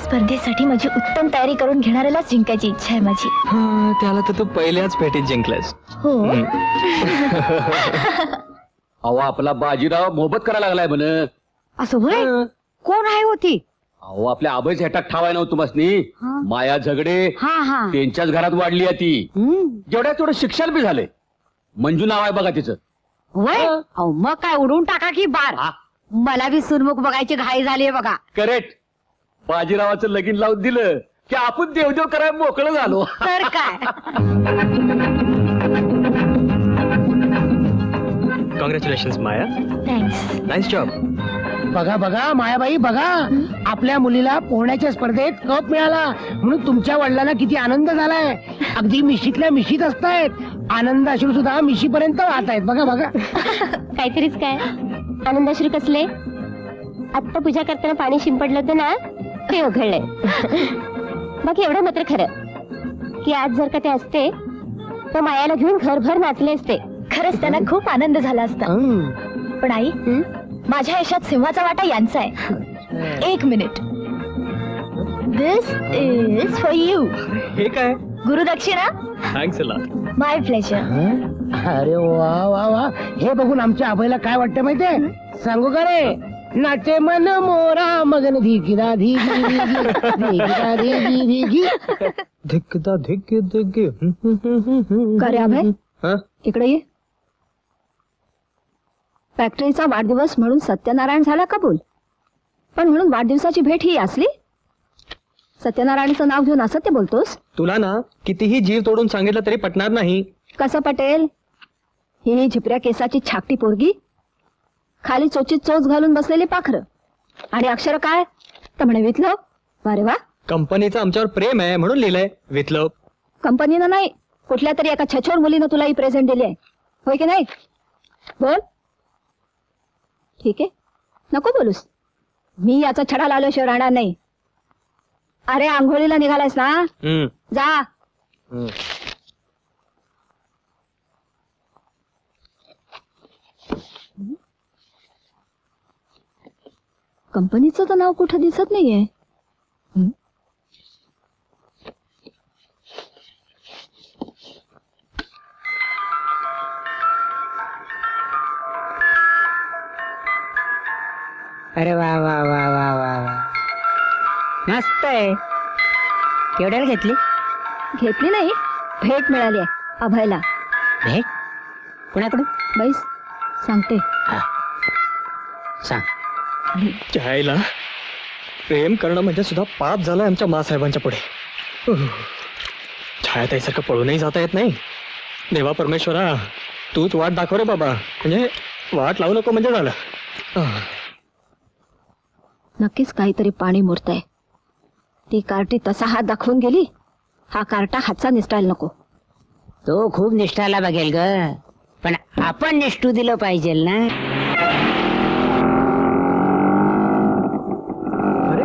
स्पर्धेसाठी माझी उत्तम तयारी करून घेणाऱ्यालाच जिंकायची इच्छा आहे माझी. हा, त्याला तर तू पहिल्याच भेटीत जिंकलंस. हो. अहो आपला बाजीराव मोहब्बत करायला लागलाय म्हण. असं होय? कोण आहे होती? अहो आपल्या आबईच हेटाक ठावाय नव्हतं तुम्हासनी. माया झगडे हा हा. त्यांच्याच घरात वाढली आहे ती. जेवढ्या तेवढं शिक्षण बी झालंय. मंजू नाव आहे बघा तिचं. होय? अहो मग काय उडून टाका की बार. मला बी सुरमुख बघायची घाई झाली बघा. करेक्ट. बाजीरावाचं लगीन लावून दिलं की आपण देवदेव करायला मोकळं झालो. तर काय. कॉंग्रॅच्युलेशन माया, थँक्स. Nice job. बघा बघा मायाबाई बघा, आपल्या मुलीला पोहण्याच्या स्पर्धेत कप मिळाला म्हणून तुमच्या वडिलांना किती आनंद झालाय. अगदी मिशीतल्या मिशीत असतायत. आनंद अश्रू सुद्धा मिशीपर्यंत वाहत आहेत. बघा बघा. काहीतरीच काय आनंदाश्रू कसले. आत्ता पूजा करताना पाणी शिंपडलं होतं ना, ते उघडलंय. बाकी एवढं मात्र खरं की आज जर का ते असते तर मायाला घेऊन घरभर नाचले असते. खरंच त्यांना खूप आनंद झाला असता. पण आई, माझ्या यशात सिंहाचा वाटा यांचा आहे. 1 minute. This is for you. हे काय? Gurudakshina. Thanks a lot. My pleasure. अरे वा वा वा, हे बघून आमच्या आबाईला काय वाटतं माहितीये? सांगू का रे? नाचे मन मोरा मगन धिकिदा धिगी धिकिदा धिगी धिगी. धिकदा धिक धिक. का रे अभय, हा? इकडे ये. फॅक्टरीचा वाढदिवस म्हणून सत्यनारायण झाला कबूल, पण म्हणून वाढदिवसाची भेट ही असली. सत्यनारायणचं नाव घेऊन असं ते बोलतोस. तुला ना कितीही जीव तोडून सांगितलं तरी पटणार नाही. कसं पटेल? ही झिपऱ्या केसाची छाकटी पोरगी, खाली चोचीत चोच घालून बसलेली पाखरं, आणि अक्षर काय तर म्हणे वितलव. अरे वा. कंपनीचं आमच्यावर प्रेम आहे म्हणून लिहिलंय वितलव. कंपनीनं नाही, कुठल्या तरी एका छछोर मुलीनं तुला ही प्रेझेंट दिली आहे, होय की नाही? बोल. ठीक आहे, नको बोलूस. मी याचा छडा लावल्याशिवाय राहणार नाही. अरे आंघोळीला निघालायस ना, जा. कंपनीचं तर नाव कुठं दिसत नाहीये. अरे वा वा वा वा वा वा, मस्त आहे. केवढ्याला घेतली? घेतली नाही, भेट मिळाली आहे अभयला. भेट? कुणाकडून? बैस सांगते. सांग. जायला प्रेम करणं म्हणजे सुद्धा पाप झालंय आमच्या मासाहेबांच्या पुढे. छायाताईसारखं पळूनही जाता येत नाही. देवा परमेश्वरा तूच वाट दाखव रे बाबा, म्हणजे वाट लावू नको म्हणजे झालं. नक्कीच काहीतरी पाणी मुरतंय. ती कार्टी तसा हात दाखवून गेली, हा कार्टा हातचा निसटायला नको. तो खूप निष्ठाला बघेल ग, पण आपण निष्ठू दिलं पाहिजे ना. अरे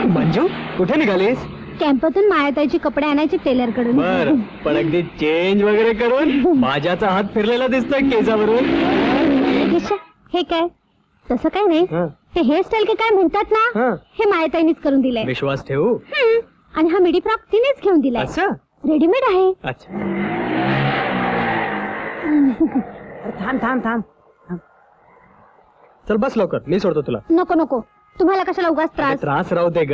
मंजू कुठे निघालीस? कॅम्पातून मायाताईची कपडे आणायचे टेलर कडून. बर, पण अगदी चेंज वगैरे करून माझ्याचा हात फिरलेला दिसतोय केसावरून. हे काय? तसं काय नाही. ते हेअरस्टाईल के काय म्हणतात ना, हे मायाताईनीच करून दिलंय. विश्वास ठेवू. आणि हा मिडी फ्रॉक तिनेच घेऊन दिलाय. असं रेडीमेड आहे. अच्छा. थांब थांब थांब. चल बस लवकर, मी सोडतो तुला. नको नको, तुम्हाला कशाला उगाच त्रास. त्रास राहू दे ग,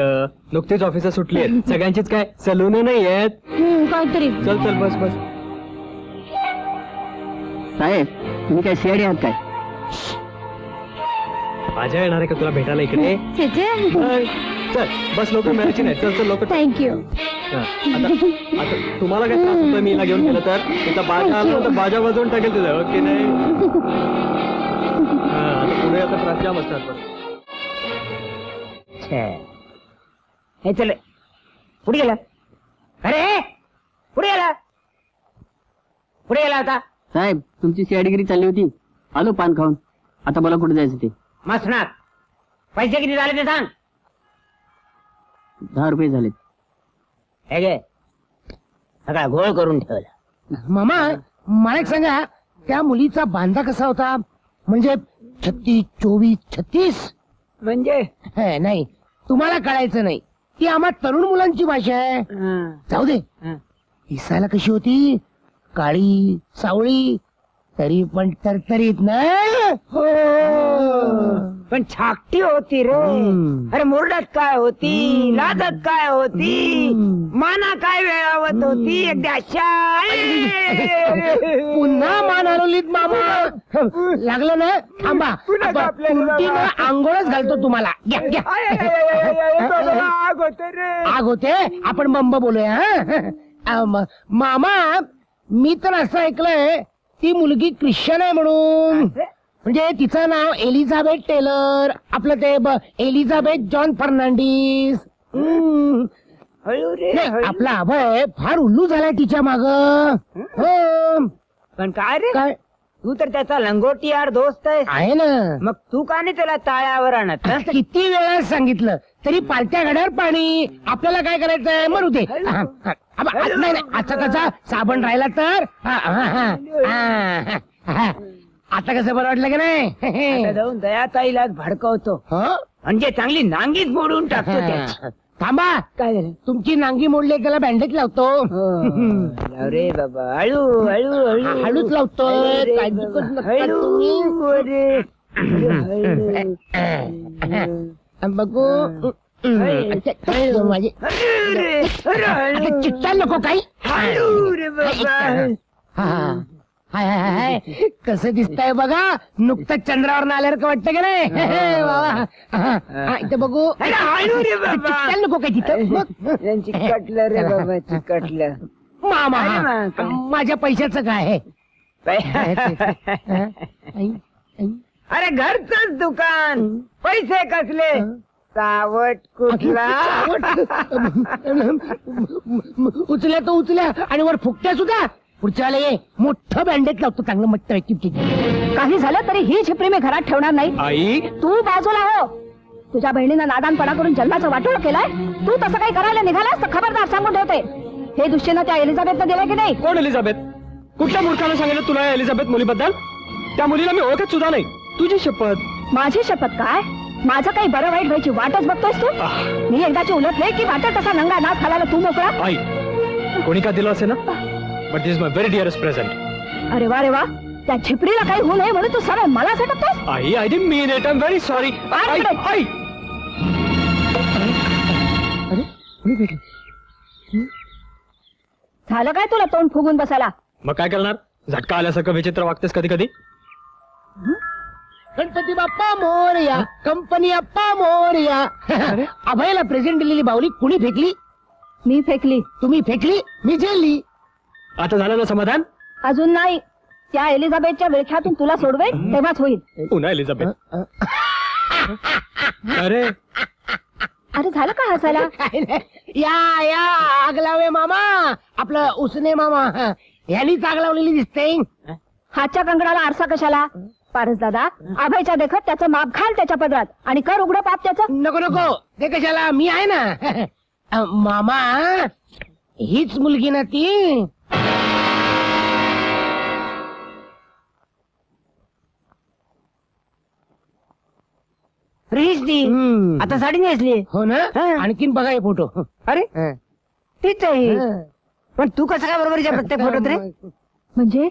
नुकतीच ऑफिसला सुटली आहेत. सगळ्यांचीच काय सलून नाही आहेत. काहीतरी. चल चल बस बस. साहेब तुम्ही काय शेड आहात काय? माझ्या येणार आहे का तुला भेटायला इकडे? चल बस लवकर, मिळायची नाही. चल चल लवकर. थँक्यू. आता तुम्हाला काय त्रास होतोय मी हिला घेऊन गेलं तर? तिचा बाजा आला तर बाजा वाजवून टाकेल तुझं, ओके नाही? आता पुढे आता त्रास जाम असणार पण. हे चल पुढे गेला. अरे पुढे गेला, पुढे गेला होता. साहेब तुमची शेडगिरी चालली होती, आलो पान खाऊन. आता मला कुठे जायचं ते? मसनात. पैसे किती झाले ते सांग. 10 रुपये झाले. हे घे, सगळा घोळ करून ठेवला. मामा मला एक सांगा, त्या मुलीचा बांधा कसा होता? म्हणजे 36, 24, 36? म्हणजे नाही, तुम्हाला कळायचं नाही. ती आम्हा तरुण मुलांची भाषा आहे. जाऊ दे. दिसायला कशी होती? काळी सावळी, तरी पण तरतरीत नाही. हो, पण छाकटी होती रे. अरे मुरडात काय होती, लाजत काय होती, माना काय वेळावत होती. एकदा अशा पुन्हा मान हलवलीत मामा. लागलं ना, थांबा. तुरटीनं आंघोळच घालतो तुम्हाला. घ्या, घ्या. आग होते रे. आग होते, आपण बंब बोलूया. मामा मी तर असं ऐकलंय ती मुलगी ख्रिश्चन आहे म्हणून. म्हणजे तिचं नाव एलिझाबेथ टेलर, आपलं ते एलिझाबेथ जॉन फर्नांडिस. आपला अभय फार उल्लू झालाय तिच्या माग. पण काय रे, काय तू तर त्याचा लंगोटीयार दोस्त आहे ना. मग तू का नाही त्याला ताळ्यावर आणत? किती वेळा सांगितलं तरी पालत्या घड्यावर पाणी. आपल्याला काय करायचंय मरू दे. नाही आता कसा साबण राहिला तर. आता कसं बरं वाटलं की नाही? आता जाऊन दयाताईला भडकवतो, म्हणजे चांगली नांगीच मोडून टाकतो त्याची. थांबा, काय झालं? तुमची नांगी मोडली, त्याला बँडेज लावतो. अरे बाबा, हळू हळू हळू हळूच लावतोय. काळजी करू नका तुम्ही. बघू माझे चिट्टा नको काही. कसं दिसतंय बघा, नुकतंच चंद्रावर आल्यासारखं वाटतं की नाही बाबा? इथं बघू. चिट्टा नको काय तिथं. चिकटलं रे बाबा, चिकटलं. मामा माझ्या पैशाचं काय आहे? अरे घरचंच दुकान, पैसे कसले? सावट कुठला? उचल्या तो उचल्या, आणि वर फुकट्या सुद्धा. पुढच्या वेळेला मोठं बँडेज लावतो चांगलं मस्त. काही झालं तरी ही झिपरी मी घरात ठेवणार नाही. आई तू बाजूला हो. तुझ्या बहिणीनं नादानपणा करून जन्माचं वाटोळ केलंय. तू तसं काही करायला निघालास तर खबरदार सांगून ठेवते. हे दुश्चीनं त्या एलिझाबेथनं दिलं की नाही? कोण एलिझाबेथ? कुठल्या मूर्खानं सांगितलं तुला या एलिझाबेथ मुलीबद्दल? त्या मुलीला मी ओळखत सुद्धा नाही. तुझी शपथ. माझी शपथ काय? माझं काही बरं वाईट व्हायची वाटच बघतोयस तू? मी एकदाची उलटले की वाटत तसा नंगा नाच घालायला तू मोकळा. आई कोणी का दिलं असे ना, but this my very dearest present. अरे वा रे वा, त्या झिपरीला काही होऊ नये म्हणून तू सरळ मला सटकतोस. आई I didn't mean it, I am very sorry. आई आई झालं काय तुला तोंड फुगून बसायला? मग काय करणार? झटका आल्यासारखं विचित्र वागतेस कधी कधी. गणपती बाप्पा मोरया, कंपनी अप्पा मोरया. अभयला प्रेझेंट दिलेली बाहुली कुणी फेकली? मी फेकली. तुम्ही फेकली, मी झेलली. आता झालं ना समाधान? अजून नाही. त्या एलिझाबेथच्या विळख्यातून तुला सोडवे तेव्हाच होईल. पुन्हा एलिझाबेथ. अरे अरे झालं का हसायला? काय नाही. या आग लावे मामा, आपलं उसने मामा. यांनीच आग लावलेली दिसते. हातच्या कंगडाला आरसा कशाला? पारस दादा, अभयच्या देखत त्याचं माप घाल त्याच्या पदरात आणि कर उघडं पाप त्याचं. नको नको, ते कशाला, मी आहे ना. मामा, हीच मुलगी ना ती? रीच ती आता साडी नेसली. हो ना. आणखीन बघा हे फोटो. अरे तीच आहे. पण तू कसं काय बरोबरीच्या प्रत्येक फोटोत रे? म्हणजे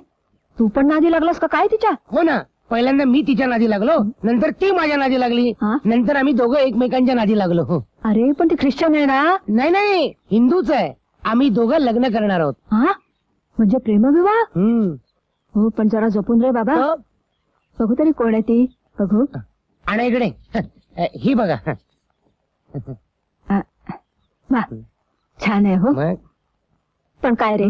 तू पण नादी लागलास का काय तिच्या? हो ना. पहिल्यांदा मी तिच्या नादी लागलो, नंतर ती माझ्या नादी लागली, हा? नंतर आम्ही दोघं एकमेकांच्या नादी लागलो. अरे पण ती ख्रिश्चन आहे ना? नाही, हिंदूच आहे. आम्ही दोघं लग्न करणार आहोत. हा म्हणजे प्रेमविवाह? हो पण जरा जपून रे बाबा. हो. बघू तरी कोण आहे ती, बघू. आणि इकडे ही बघा. वा छान आहे हो. मग पण काय रे,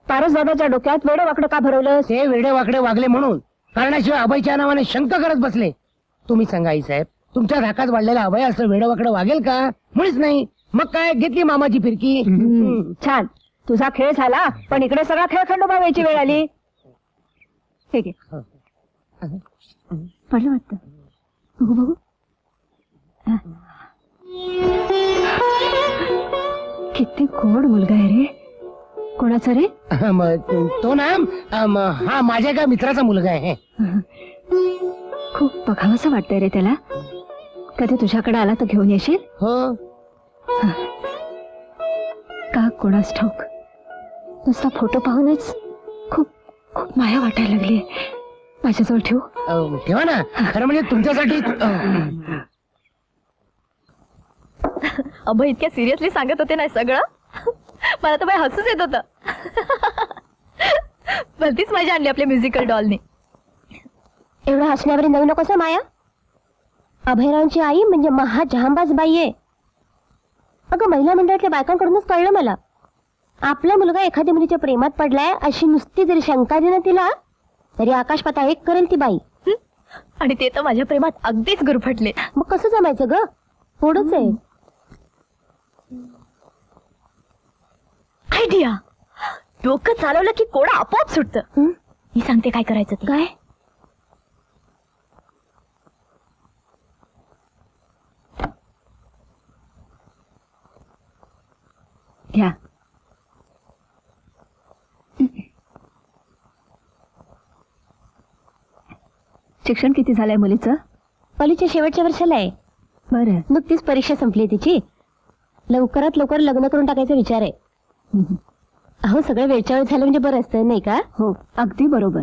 पारस दादाच्या डोक्यात वेडं वाकडं का भरवलं? ते वेडे वाकडे वागले म्हणून, कारणाशिवाय अभयच्या नावाने शंका करत बसले. तुम्ही सांगा आई साहेब, तुमच्या धाकात वाढलेला अभय असं वेडं वाकडं वागेल का? मुळीच नाही. मग काय, घेतली मामाची फिरकी. छान, तुझा खेळ झाला, पण इकडे सगळा खेळ खंडोबा व्हायची वेळ आली. ठीक आहे, पडलं वाटतं. बघू बघू. किती गोड मुलगा आहे रे. कोणाचा रे? तो ना हा माझ्या एका मित्राचा मुलगा आहे. खूप बघावंसं वाटतंय रे त्याला. कधी तुझ्याकडे आला तर घेऊन येशील? हो. का कोणास ठाऊक, नुसता फोटो पाहूनच खूप खूप माया वाटायला लागली. माझ्याजवळ ठेवू? ठेवा ना. खरं म्हणजे तुमच्यासाठी. अभय इतक्या सिरियसली सांगत होते ना सगळं, मला तर हसूच येत होतं. भलतीच मजा आणली आपल्या म्युझिकल डॉलने. एवढं हसण्यावर नऊ नकोस माया. अभयरावांची आई म्हणजे महाजहांबाज बाई आहे. अगं महिला मंडळातल्या बायकांकडूनच कळलं मला. आपला मुलगा एखाद्या मुलीच्या प्रेमात पडलाय अशी नुसती जरी शंका दिली तिला, तरी आकाश पाताळ एक करेल ती बाई. आणि ते तर माझ्या प्रेमात अगदीच गुरफटले. मग कसं जमायचं ग? थोडंच आहे. आयडिया. डोकं चालवलं की कोडा आपोआप सुटतं. मी सांगते काय करायचं ते. काय? घ्या. शिक्षण किती झालंय मुलीचं? कॉलेजच्या शेवटच्या वर्षाला आहे. बरं. नुकतीच परीक्षा संपली तिची. लवकरात लवकर लग्न करून टाकायचा विचार आहे. अहो सगळं वेळच्या वेळ झालं म्हणजे बरं असतं नाही का? हो अगदी बरोबर.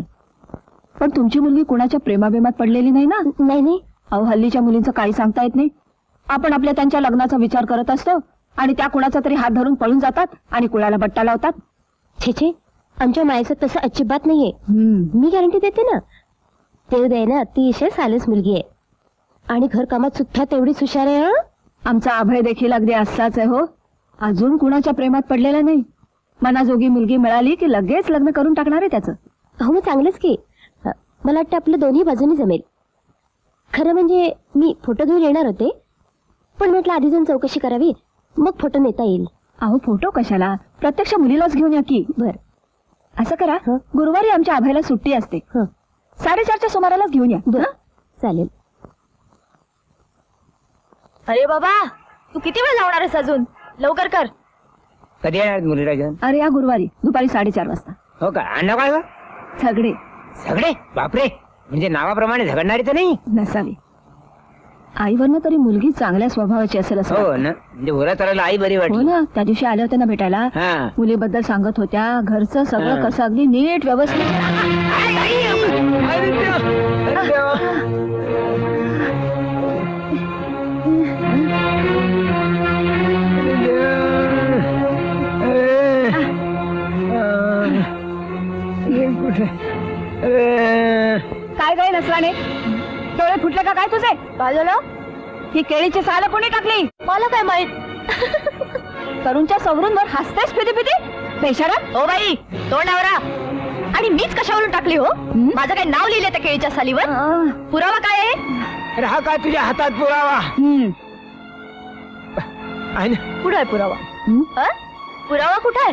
पण तुमची मुलगी कुणाच्या प्रेमाबेमात पडलेली नाही ना? नाही. अहो हल्लीच्या मुलींचं काही सांगता येत नाही. आपण आपल्या त्यांच्या लग्नाचा विचार करत असतो आणि त्या कुणाचा तरी हात धरून पळून जातात आणि कुणाला बट्टा लावतात. छे, आमच्या मायचं तसं अजिबात नाहीये. मी गॅरंटी देते ना. ते दे ना, अतिशय सालस मुलगी आहे आणि घरकामात सुद्धा तेवढीच हुशार आहे. आमचा अभय देखील अगदी असाच आहे हो. अजून कुणाच्या प्रेमात पडलेला नाही. मनाजोगी मुलगी मिळाली की लगेच लग्न करून टाकणार आहे त्याचं. हो मग चांगलंच की. मला वाटतं आपलं दोन्ही बाजूनी जमेल. खरं म्हणजे मी फोटो घेऊन येणार होते, पण म्हटलं आधी जाऊन चौकशी करावी, मग फोटो नेता येईल. अहो फोटो कशाला, प्रत्यक्ष मुलीलाच घेऊन या की. बर असं करा, गुरुवारी आमच्या अभयला सुट्टी असते. 4:30च्या सुमारालाच घेऊन या. बर चालेल. अरे बाबा, तू किती वेळ लावणार आहेस अजून? लवकर कर. कधी येणार मुलीराजन? अरे या गुरुवारी दुपारी 4:30 वाजता. हो का? अण्णा काय सगळे सगळे? बापरे, म्हणजे नावाप्रमाणे झगडणारी तर नाही? नसावी. आईवरनं तरी मुलगी चांगल्या स्वभावाची असेल असं हो वाटतं. ना, म्हणजे उरा तराला आई बरी हो वाटली. ना, त्या दिवशी आल्या होत्या ना भेटायला. हा. मुलीबद्दल सांगत होत्या. घरचं सगळं कसं अगदी नीट व्यवस्थित. काय काय नसवाने, डोळे फुटले का काय तुझे? काय झालं? ही केळीची साल कोणी टाकली? मला काय माहित. तरुणच्या सवरूनवर हसतेस फिती फिती बेशरम. O by तोंडावरा. आणि मीच कशावरून टाकली हो? माझं काय नाव लिहिलं त्या केळीच्या सालीवर? पुरावा काय आहे? अरे हा काय तुझ्या हातात पुरावा आहे ना? कुठं आहे पुरावा? पुरावा कुठं आहे?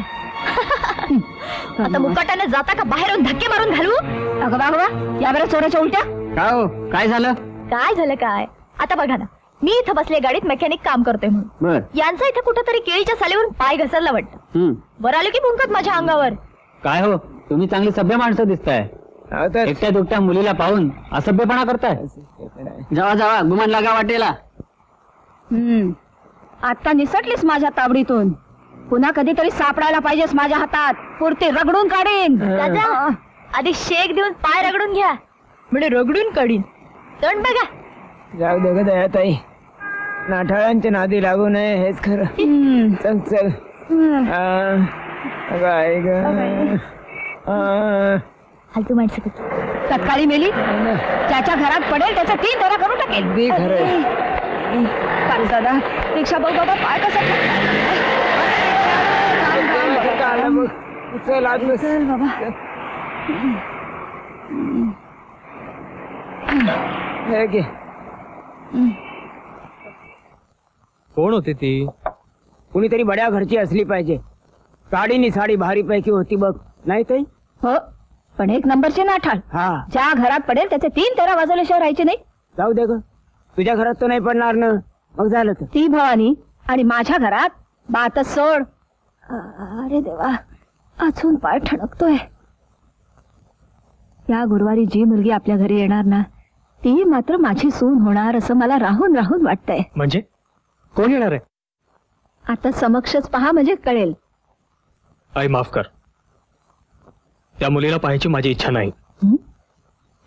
आता मुकाट्याने जाता का बाहेरून धक्के मारून घालू? अगं बाबा या बरं चोराच्या उलट्या. काय हो काय झालं? काय झालं काय? आता बघा ना, मी इथं बसले गाडीत मेकॅनिक काम करतोय म्हणून. बर. यांचा इथं कुठंतरी केळीच्या सालीवरून पाय घसरला वाटतं. वर आले की मुंकत माझ्या अंगावर. काय हो तुम्ही चांगली सभ्य माणसं दिसताय. एकट्या दुकट्या मुलीला पाहून असभ्यपणा करताय. जावा जावा गुमान लागा वाटेला. आता निसटलीस माझ्या ताबडीतून. पुन्हा कधीतरी सापडायला पाहिजेस माझ्या हातात. पुरते रगडून काढीन. आधी शेक देऊन पाय रगडून घ्या म्हणजे रगडून काढीन. तोंड बघा. जाऊ दे ग दयाताई, नाठाळांच्या नादी लागू नये हेच खरं. चल चल. काय ग फालतू माणसं तत्काळी मेली. त्याच्या घरात पडेल त्याचा 3 धरा करून टाकेल. अगदी खरं. दादा रिक्षा बघ बाबा पाय कसा चल आज चल बाबा. हे घे. कोण होती ती? कुणीतरी बड्या घरची असली पाहिजे. साडी साडी भारी पैकी होती बघ. नाही ताई? हो पण एक नंबरचे नाठाळ. हा ज्या घरात पडेल त्याचे 3 तेरा वाजवल्याशिवाय राहायचे नाही. जाऊ दे ग, तुझ्या घरात तर नाही पडणार ना. मग झालं तर. ती भवानी आणि माझ्या घरात बातच सोड. अरे देवा अजून पाय ठणकतोय. या गुरुवारी जी मुलगी आपल्या घरी येणार ना ती मात्र माझी सून होणार असं मला राहून राहून वाटतंय. म्हणजे कोण येणार आहे? आता समक्षच पहा म्हणजे कळेल. आई माफ कर, त्या मुलीला पाहायची माझी इच्छा नाही.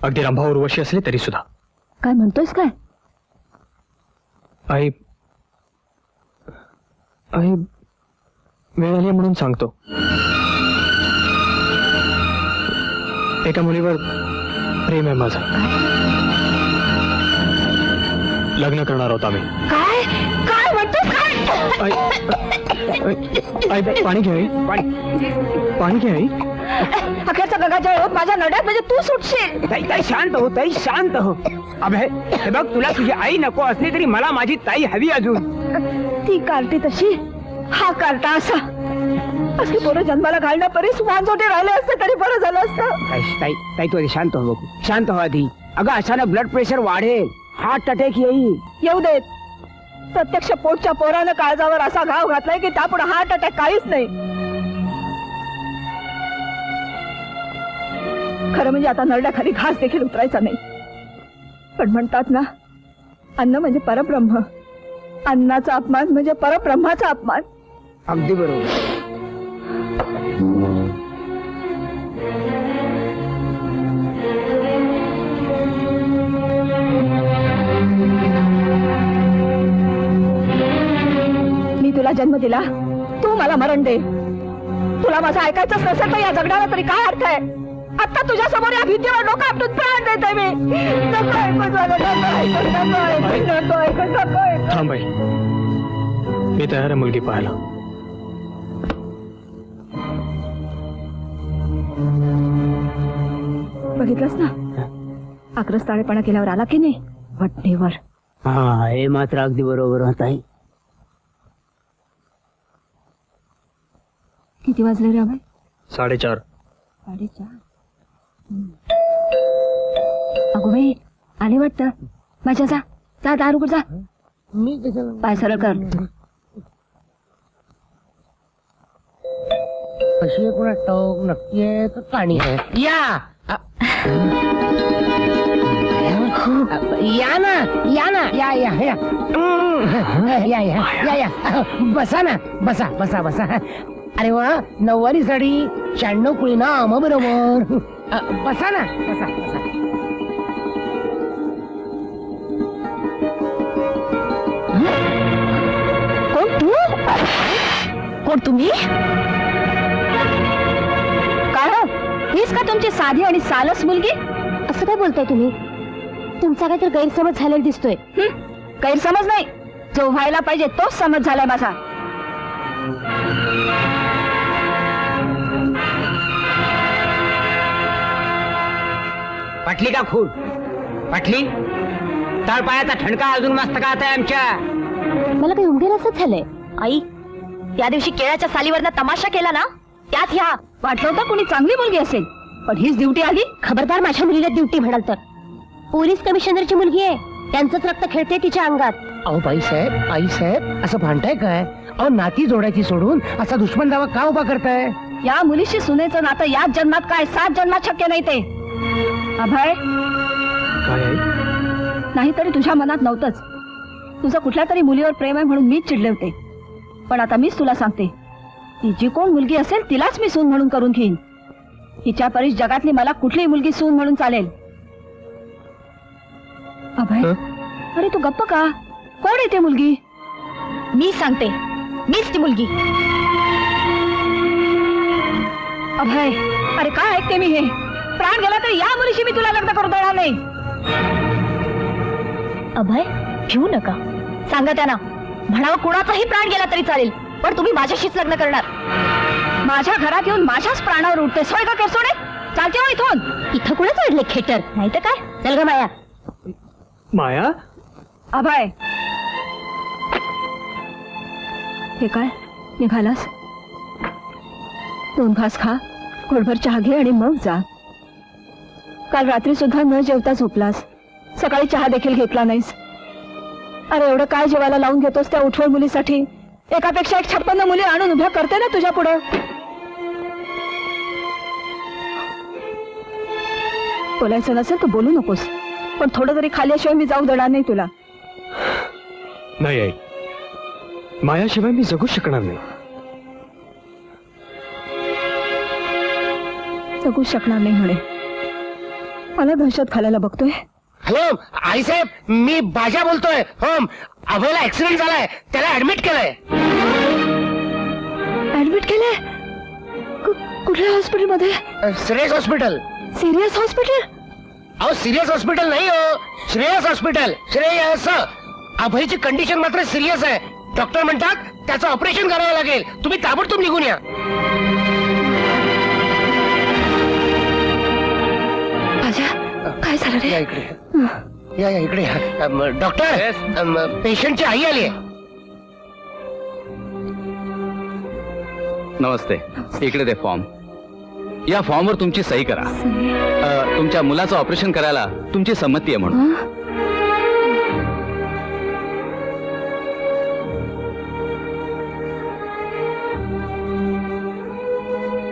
अगदी रंभा उर्वशी असली तरी सुद्धा. काय म्हणतोस काय? आई आई वेळ आली म्हणून सांगतो. एका मुलीवर प्रेम आहे माझं. लग्न करणार आहोत आम्ही. काय काय म्हणतोस काय? आई पाणी घ्या आई. पाणी घ्या आई. अखेरचा गगाजळ होत माझ्या नड्यात म्हणजे तू सुटशील. ताई ताई शांत हो ताई शांत हो. अभय हे बघ, तुला तुझी आई नको असली तरी मला माझी ताई हवी अजून. ती कार्टी तशी हा कार्टा असा. असली पोरं जन्माला घालणं परीस वांजोटे राहिले असते तरी बरं झालं असतं. ताई ताई तू आधी शांत हो बघू. शांत हो आधी. अगं अचानक ब्लड प्रेशर वाढेल, हार्ट अटॅक येईल. येऊ देत. प्रत्यक्ष पोटच्या पोरानं काळजावर असा घाव घातलाय की त्यापुढे हार्ट अटॅक काहीच नाही. खरं म्हणजे आता नरड्याखाली घास देखील उतरायचा नाही. पण म्हणतात ना अन्न म्हणजे परब्रह्म. अन्नाचा अपमान म्हणजे परब्रह्माचा अपमान. अगदी बरोबर. मी तुला जन्म दिला, तू मला मरण दे. तुला माझं ऐकायचंच नसेल तर या जगण्याला तरी काय अर्थ आहे? आता तुझ्या समोर या भीतीवर डोकं आपटून प्राण देते मी. नको ऐकून झालं, नको ऐकून. थांब आई, मी तयार आहे मुलगी पाहायला. बघितलंस ना आक्रस ताळेपणा केल्यावर आला की नाही वटणीवर. हा हे मात्र अगदी बरोबर होत आहे. किती वाजले रे अभय? 4:30. 4:30. अगो बाई आले वाटतं. माझ्या जा जा दार उघड जा. मी कशाला पाय सरळ कर. कशी आहे कोणा टोक नक्की आहे तर काणी आहे. या या ना या ना या या या या या या बसा ना बसा बसा बसा. अरे वा नऊवारी साडी 96 कुळी ना आम बरोबर. बसा ना बसा बसा. कोण तू? कोण तुम्ही? काय हीच का तुमची साधी आणि सालस मुलगी? असं काय बोलताय तुम्ही? तुमचा काहीतरी गैरसमज झालेला दिसतोय. गैरसमज नाही, जो व्हायला पाहिजे तोच समज झालाय माझा. पटली का खून? पटली? तळपायाचा ठणका अजून मस्तकात आहे आमच्या. मला काही उमगेल असंच झालंय. आई, त्या दिवशी केळाच्या सालीवरनं तमाशा केला ना, त्यात ह्या वाटलं होतं कुणी चांगली मुलगी असेल, पण हीच ड्युटी आली. खबरदार माझ्या मुलीला ड्युटी म्हणाल तर. पोलीस कमिशनरची मुलगी आहे, त्यांचंच रक्त खेळते तिच्या अंगात. अहो बाईसाहेब, आईसाहेब, असं भांडताय काय? अहो नाती जोडायची सोडून असा दुश्मन दावा का उभा करताय? या मुलीशी सुनेचं नातं याच जन्मात काय 7 जन्मात शक्य नाही ते. अभय, काय आई? नाहीतरी तुझ्या मनात नव्हतंच. तुझं कुठल्या तरी मुलीवर प्रेम आहे म्हणून मीच चिडले होते. पण आता मीच तुला सांगते, ती जी कोण मुलगी असेल तिलाच मी सून म्हणून करून घेईन. हिच्या परीस जगातली मला कुठलीही मुलगी सून म्हणून चालेल. अभय, अरे तू गप्प का? कोण आहे ती मुलगी? मी सांगते, मीच ती मुलगी. अभय, अरे काय ऐकते मी हे? प्राण गेला तर या मुलीशी मी तुला लग्न करू देणार नाही. अभय, घेऊ नका. सांगा त्यांना, म्हणावं कुणाचाही प्राण गेला तरी चालेल, पण तुम्ही माझ्याशीच लग्न करणार. माझ्या घरात येऊन माझ्याच प्राणावर उठते सोय का केसोडे? चालते हो इथून. इथं कुणाच वाढले खेटर? नाही तर काय. चल ग माया. माया? अभय, हे काय निघालास? 2 घास खा, घोडभर चहा घे आणि मग जा. काल रात्री सुद्धा न जेवता झोपलास, सकाळी चहा देखील घेतला नाहीस. अरे एवढं काय जेवायला लावून घेतोस त्या उठवळ मुलीसाठी? एकापेक्षा एक 56 मुली आणून उभ्या करते ना तुझ्या पुढं. बोलायचं नसेल तर बोलू नकोस, पण थोडं तरी खाल्ल्याशिवाय मी जाऊ देणार नाही तुला. नाही आई, मायाशिवाय मी जगू शकणार नाही. जगू शकणार नाही म्हणे. मला दहशत घालायला बघतोय. हॅलो आईसाहेब, मी बाजा बोलतोय. हो, अभयला ऍक्सिडेंट झालाय, त्याला ऍडमिट केलंय. ऍडमिट केलंय? कुठल्या हॉस्पिटलमध्ये? श्रेयस हॉस्पिटल. Serious hospital? अहो सिरियस हॉस्पिटल नाही हो, श्रेयस हॉस्पिटल. श्रेयस. अभयची कंडिशन मात्र सिरियस आहे. डॉक्टर म्हणतात त्याचं ऑपरेशन करावं लागेल. तुम्ही ताबडतोब निघून या. काय झालं रे? या इकडे, या इकडे या. डॉक्टर, पेशंटची आई आली आहे. नमस्ते. इकडे दे फॉर्म. या फॉर्मवर तुमची सही करा. तुमच्या मुलाचं ऑपरेशन करायला तुमची संमती आहे म्हणून.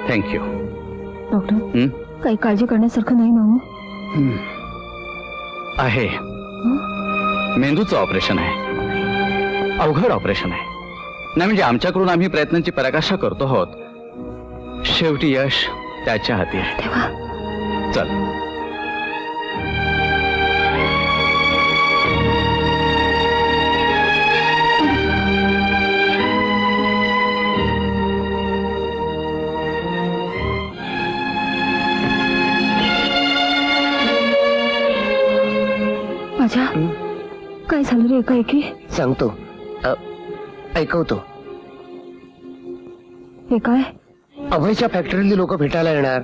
थँक्यू. डॉक्टर, काही काळजी करण्यासारखं नाही ना? आहे. मेंदूचं ऑपरेशन आहे. अवघड ऑपरेशन आहे. नाही म्हणजे आमच्याकडून आम्ही प्रयत्नांची पराकाष्ठा करतो आहोत. शेवटी यश त्याच्या हाती आहे. चल. माझ्या काय झालं रे एकाएकी? सांगतो, ऐकवतो. हे काय? अभयच्या फॅक्टरीतली लोक भेटायला येणार.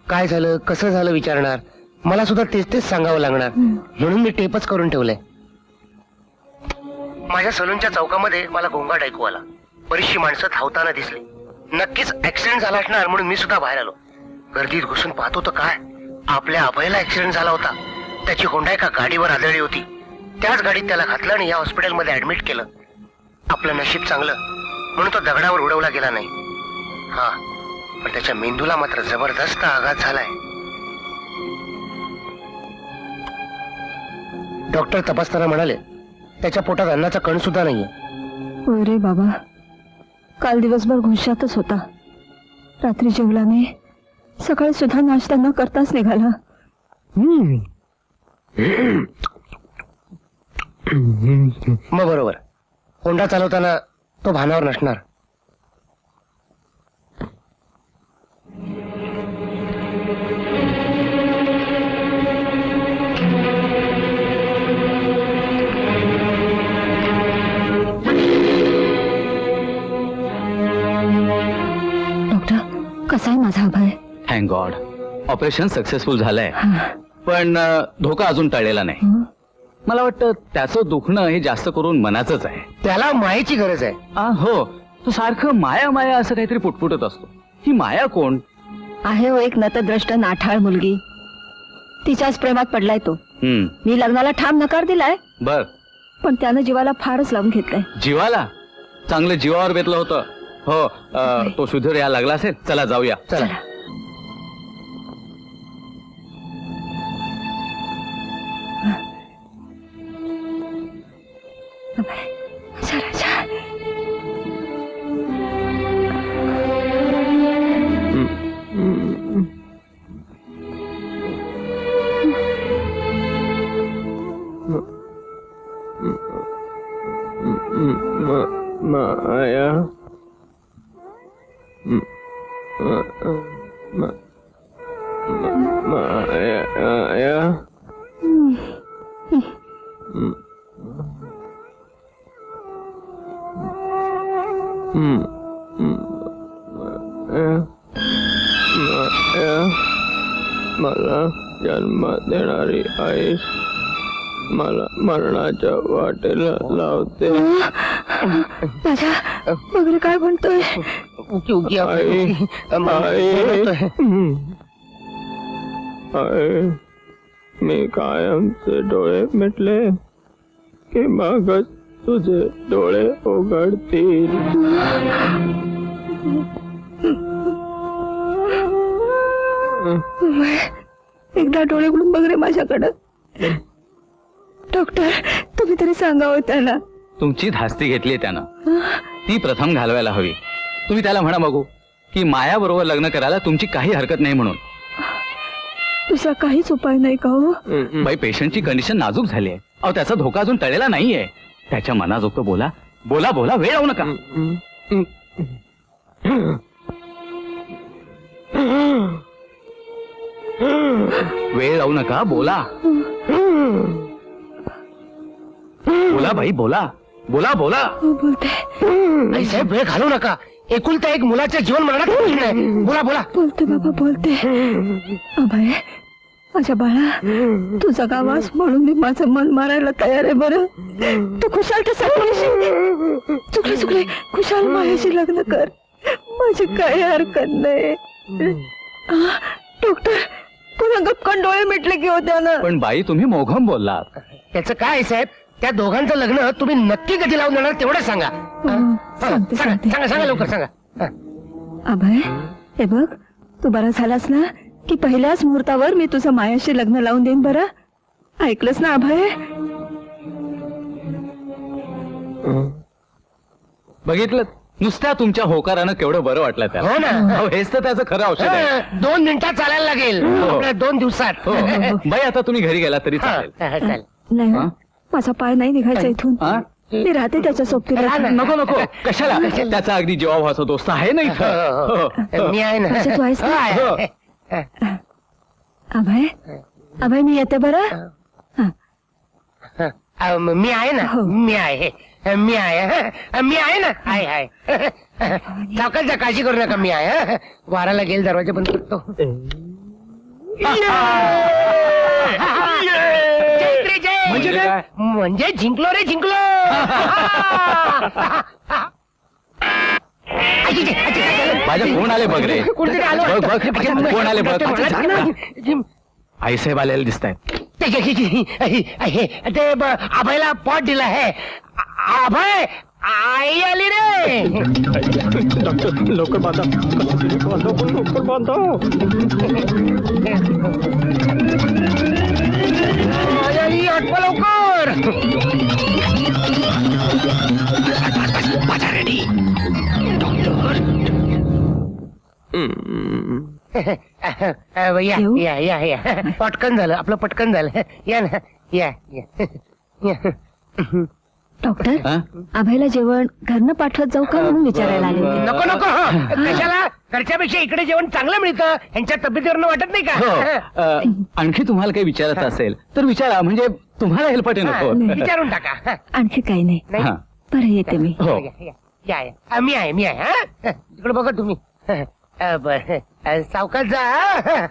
काय झालं कसं झालं विचारणार. मला सुद्धा तेच सांगावं लागणार. म्हणून मी टेपच करून ठेवलंय. माझ्या सलूनच्या चौकामध्ये मला गोंगाट ऐकू आला. बरीचशी माणसं धावताना दिसली. नक्कीच ऍक्सिडेंट झाला असणार म्हणून मी सुद्धा बाहेर आलो. गर्दीत घुसून पाहतो तर काय, आपल्या अभयला ऍक्सिडेंट झाला होता. त्याची होंडा एका गाडीवर आदळली होती. त्याच गाडीत त्याला घातलं आणि या हॉस्पिटलमध्ये ऍडमिट केलं. आपलं नशीब चांगलं म्हणून तो दगडावर उडवला गेला नाही. हा, पण त्याच्या मेंदूला मात्र जबरदस्त आघात झालाय. डॉक्टर तपासताना म्हणाले त्याच्या पोटात अन्नाचा कण सुद्धा नाहीये. होय रे बाबा, काल दिवसभर घुशातच होता. रात्री जेवला नाही, सकाळी सुद्धा नाश्ता न करताच निघाला. मग बरोबर, होंडा चालवताना तो भानावर नसणार. ऑपरेशन सक्सेसफुल झालंय पण धोका अजून टळलेला नाही. मला वाटतं त्याचं दुखणं हे जास्त करून मनाचंच आहे. त्याला मायेची गरज आहे. हो, तो सारखं माया माया असं काहीतरी पुटपुटत असतो. ही माया कोण? आहे हो एक नतद्रष्ट नाठाळ मुलगी, तिच्याच प्रेमात पडलाय तो. मी लग्नाला ठाम नकार दिलाय, बर, पण त्यानं जीवाला फारच लावून घेतलंय. जीवाला? चांगलं जीवावर बेतलं होतं. हो, तो सुधीर या लागला असेल. चला जाऊया. चला. माया माया मला जन्म देणारी आई मला मरणाच्या वाटेला लावते. माझ्या वगैरे काय म्हणतोय? मी कायमचे डोळे मिटले की मगच तुझे डोळे उघडतील. एकदा डोळे उघडून बघ रे माझ्याकडं. डॉक्टर, तुम्ही तरी सांगावं त्याला. तुमची धास्ती घेतली त्यानं, ती प्रथम घालवायला हवी. तुम्ही त्याला म्हणा बघू की माया बरोबर लग्न करायला तुमची काही हरकत नाही म्हणून. दुसरा काहीच उपाय नाही का हो? बाई, पेशंटची कंडिशन नाजूक झाली आहे. अहो, त्याचा धोका अजून टळलेला नाहीये. त्याच्या मनाजोगतं बोला बोला बोला, वेळ लावू नका. वेळ लावू नका, बोला बोला बाई, बोला बोला बोला. बोलते. आई साहेब, वेळ घालू नका. एकुलता एक मुलाच्या जीवन मरणात प्रश्न आहे. बोला बोला. बोलते बाबा, बोलते. अभय, माझ्या बाळा, तुझा गावास म्हणून मी माझं मन मारायला तयार आहे. बरं, तू खुशाल तर चुकले चुकले खुशाल माझ्याशी लग्न कर. माझी काही हरकत नाही. डॉक्टर, पुन्हा गपकन डोळे मिटले की होत्या ना. पण बाई, तुम्ही मोघम बोललात. त्याचं काय आहे साहेब? त्या दोघांचं लग्न तुम्ही नक्की कधी लावून देणार तेवढं सांगा. सांगते सांगते. सांगा सांगा लवकर सांगा. अभय, हे बघ, तू बरा झालास ना की पहिल्याच मुहूर्तावर मी तुझं मायाशी लग्न लावून देईन. बरं ऐकलंस ना अभय? बघितलं, नुसत्या तुमच्या होकारानं केवढं बरं वाटलं त्याला. हो ना. अहो, हेच तर त्याचं खरं औषध आहे. 2 मिनिटात चालायला लागेल. आपल्या 2 दिवसात. हो. बाई, आता तुम्ही घरी गेला तरी चालेल. चालेल. नाही हो, माझा पाय नाही निघायचा इथून. हा? मी राहते त्याच्या सोबतीला. नको नको, कशाला? त्याचा अगदी जीवाभावाचा दोस्त आहे ना इथं. मी आहे ना. म्हणजे तू आहेस ना? हो. अभय, अभय, मी येते. बरं, मी आहे ना. हो. मी आहे. मी आहे. मी आहे ना. आहे आहे. सावकाश काळजी करू नका. मी आहे. वाराला गेल, दरवाजा बंद करतो. म्हणजे काय? म्हणजे जिंकलो रे, जिंकलो. माझ्या कोण आले बघ रे. कोणतरी आलं. बघ बघ, कोण आले बघ. आईसाहेब दिसत आहेत. ते अभयला पॉट दिला आहे. अभय, आई आली रे. लवकर बांधा, लवकर बांधा. आई, आठवा लवकर. रेडी या या या. पटकन झालं आपलं, पटकन झालं. या ना. या या. डॉक्टर, हा? अभयला जेवण घरनं पाठवत जाऊ का म्हणून विचारायला आले होते. नको नको. कशाला? घरच्यापेक्षा इकडे जेवण चांगलं मिळतं. यांच्या तब्येतीवरनं वाटत नाही हो. का? आणखी तुम्हाला काही विचारायचं असेल तर विचारा, म्हणजे तुम्हाला हेल्पटे नको. विचारून टाका. आणखी काही नाही. नाही? हा. बरं, येते मी. हो. या या. मी आहे. मी आहे. तिकडे बघा तुम्ही. बर. सावकाश जा हा?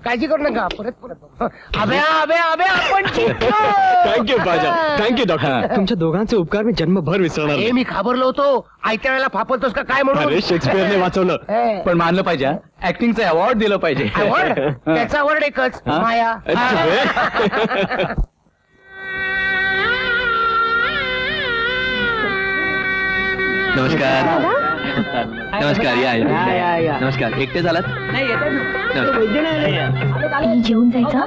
काळजी करू नका परत परत अभ्या अभ्या अभ्या आपण जिंकलो. थँक्यू बाजा, थँक्यू डॉक्टर. तुमच्या दोघांचे उपकार मी जन्मभर विसरणार हे नाही. मी घाबरलो होतो आयत्या वेळेला फापलतोस का काय म्हणून. अरे शेक्सपियरने वाचवलं. पण मानलं पाहिजे ऍक्टिंगचा अवॉर्ड दिलं पाहिजे. आवड त्याचा आवड एकच हा? माया. नमस्कार. नमस्कार. या नमस्कार. एकटे झालात? जेवून जायचं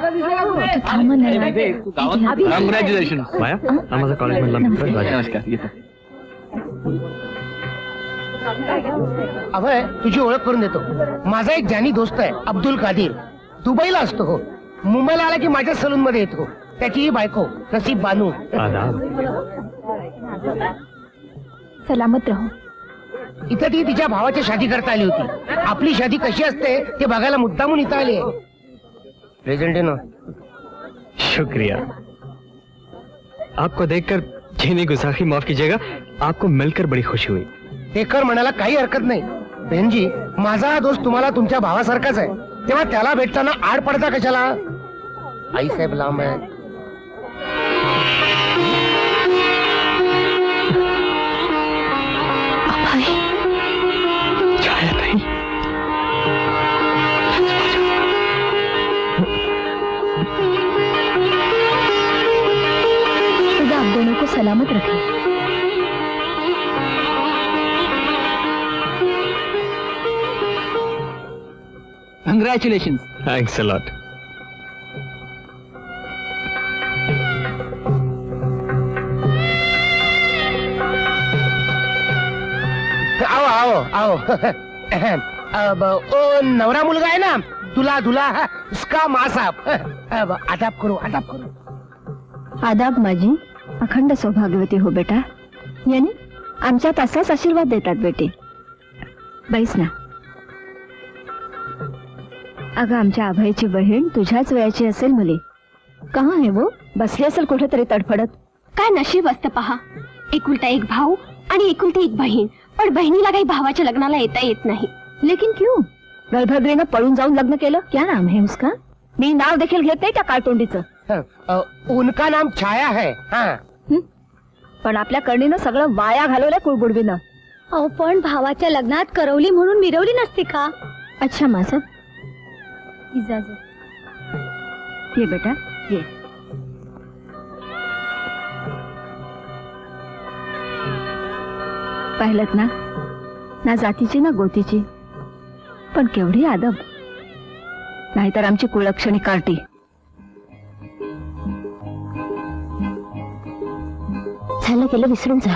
तू थांब ना. कॉंग्रॅच्युलेशन. माया हा माझा कॉलेज मधला मित्र राजा. नमस्कार. येतो. अभय तुझी ओळख करून देतो. माझा एक जानी दोस्त आहे अब्दुल कादिर. दुबईला असतो हो. मुंबईला आला की माझ्या सलून मध्ये येतो. त्याची ही बायको नसीब बानू. आदाब. सलामत राहू. इथं ती तिच्या भावाची शादी करता आली होती. आपली शादी कशी असते ते बघायला मुद्दामून इथं आली. प्रेझेंट आहे ना. शुक्रिया. आपको देखकर जीने गुस्ताखी माफ कीजिएगा. आपको मिलकर बड़ी खुशी हुई. ते कर म्हणायला काही हरकत नाही. बहनजी माझा हा दोस्त तुम्हाला तुमच्या भावासारखाच आहे. तेव्हा त्याला भेटताना आड पडता कशाला. आई साहेब लांब आहे. खुदा आप दोनों को सलामत रखे. कंग्रॅच्युलेशन. Thanks a lot. आओ आओ आओ. ओ नवरा मुलगा आहे ना तुला तुला उसका मासाब. आदाब करू आदाब करू. आदाब माझी अखंड सौभाग्यवती हो बेटा. यानी आमच्यात असाच आशीर्वाद देतात बेटे. बैस ना. अगं आमच्या अभयची बहीण तुझ्याच वयाची असेल मुली. कहा आहे वो. बसली असेल कुठेतरी तडफडत. काय नशीब असतं पहा. एकुलता एक भाऊ आणि एकुलती एक बहीण. पण बहिणीला काही भावाच्या लग्नाला येता येत नाही. लेकिन क्यों. गर्भद्रेनं पळून जाऊन लग्न केलं. क्या नाम है उसका. मी नाव देखील घेत नाही त्या काळतोंडीचं. उनका नाम छाया है. हाँ. पण आपल्या करणीनं सगळं वाया घालवलं कुळबुडवीनं. अहो पण भावाच्या लग्नात करवली म्हणून मिरवली नसते का. अच्छा मासद इजाजत. ये बेटा ये. पाहिलत ना. ना जातीची ना गोतीची. पण केवढी आदब. नाहीतर आमची कुळक्षणी कार्टी. झालं गेलं विसरून जा.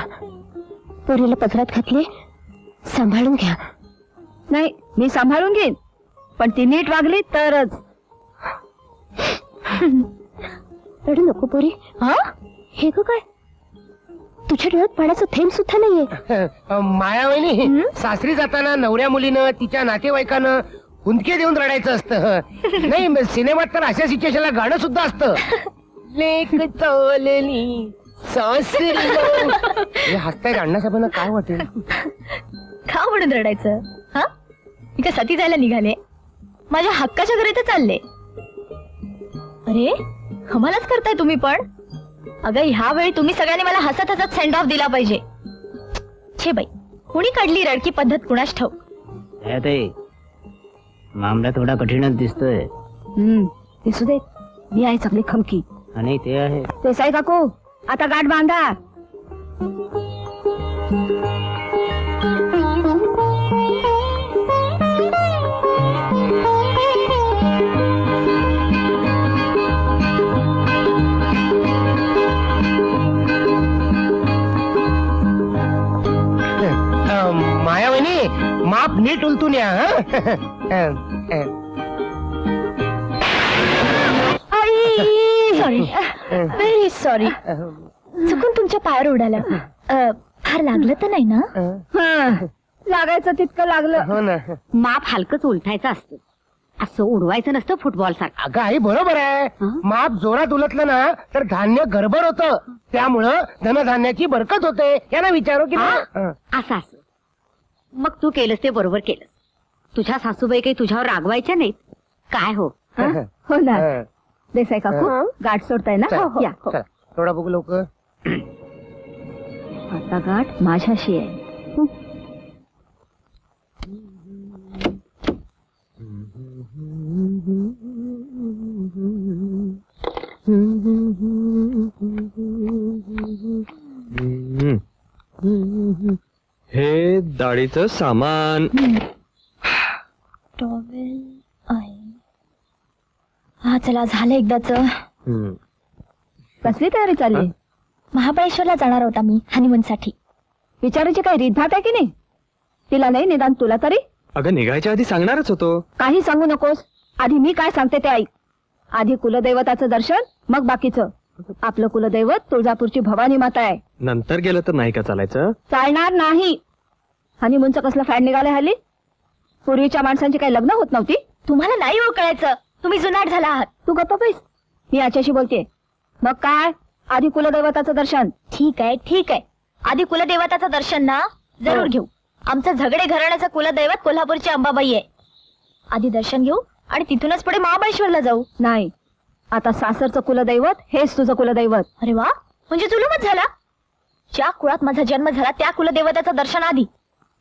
पोरीला पदरात घातले. सांभाळून घ्या. नाही मी सांभाळून घेईन. पण ती नीट वागली तरच. रडू नको पोरी. हा हे ग काय. तुझ्या डोळ्यात पाण्याचं थेंब सुद्धा नाहीये. मायावणी सासरी जाताना नवऱ्या मुलीनं तिच्या नातेवाईकानं हुंदके देऊन रडायचं असतं. नाही सिनेमात तर अशा सिच्युएशनला गाणं सुद्धा असतं. लेक चालली सासरी. हे हसतायत अण्णासाहेबांना काय वाटेल. का म्हणून रडायचं. हा मी का सती जायला निघाले. माझ्या हक्काच्या घरी तर चालले. अरे कमालच करताय तुम्ही पण. अगं ह्या वेळी तुम्ही सगळ्यांनी मला हसत हसत सेंड ऑफ दिला पाहिजे. छे बाई कोणी काढली रडकी पद्धत कुणास ठाऊक. मामला थोडा कठीणच दिसतोय. दिसू देत. मी आहे सगळी खमकी. आणि ते आहे देसाई काकू आता गाठ बांधा. मायावणी माप नीट उलटून या. Sorry very sorry. चुकून तुमच्या पायावर उडाला. फार लागलं तर नाही ना. लागायचं तितकं लागलं. हो ना. माप हलकच उलटायचं असतं. असं उडवायचं नसतं फुटबॉल सारखं. अगं आई बरोबर आहे. माप जोरात उलटलं ना तर धान्य गडबड होतं. त्यामुळं धनधान्याची बरकत होते. यांना विचारू की नाही. असं असं. मग तू केलंस ते बरोबर केलंस. तुझ्या सासूबाई काही तुझ्यावर रागवायच्या नाहीत काय हो? हो ना देसाई काकू गाठ सोडताय ना या चला, थोडा बघू लवकर. आता गाठ माझ्याशी आहे. हे दाढीचं सामान. टॉवेल आहे. हा चला झालं एकदाच. कसली तयारी चालली? महाबळेश्वरला जाणार होता मी हनीमून साठी. विचारायची काही रीतभात आहे की नाही? तिला नाही निदान तुला तरी? अगं निघायच्या आधी सांगणारच होतो. काही सांगू नकोस. आधी मी काय सांगते ते ऐक. आधी कुलदैवताचं दर्शन मग बाकीचं. आपलं कुलदैवत तुळजापूरची भवानी माता आहे. नंतर गेलं तर नाही का चालायचं? चालणार नाही. हनीमूनचं कसलं फॅड निघालंय हल्ली? पूर्वीच्या माणसांची काही लग्न होत नव्हती? तुम्हाला नाही ओळखायचं. तुम्ही जुनाट झाला आहात. तू गप्प बैस. मी याच्याशी बोलते. मग काय? आधी कुलदैवताचं दर्शन. ठीक आहे आधी कुलदेवताचं दर्शन ना जरूर घेऊ. आमचं झगडे घराण्याचं कुलदैवत कोल्हापूरची अंबाबाई आहे. आधी दर्शन घेऊ आणि तिथूनच पुढे महाबळेश्वरला जाऊ. नाही, आता सासरचं कुलदैवत हेच तुझं कुलदैवत. अरे वा, म्हणजे जुलूमच झाला. ज्या कुळात माझा जन्म झाला त्या कुलदेवताचं दर्शन आधी,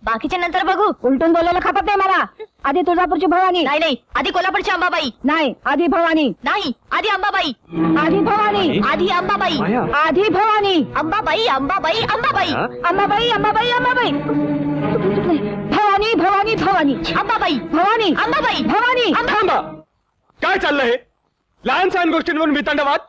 बाकीच्या नंतर बघू. उलटून बोलायला खापत नाही मला. आधी तुळजापूरची भवानी. नाही आधी कोल्हापूरची अंबाबाई. नाही, आधी भवानी. नाही आधी अंबाबाई. आधी भवानी. आधी अंबाबाई. आधी भवानी. अंबाबाई अंबाबाई अंबाबाई अंबाबाई अंबाबाई अंबाबाई. भवानी भवानी भवानी. अंबाबाई भवानी. अंबाबाई भवानी. थांबा. काय चाललंय हे? लहान सहान गोष्टींवर वितंडवाद.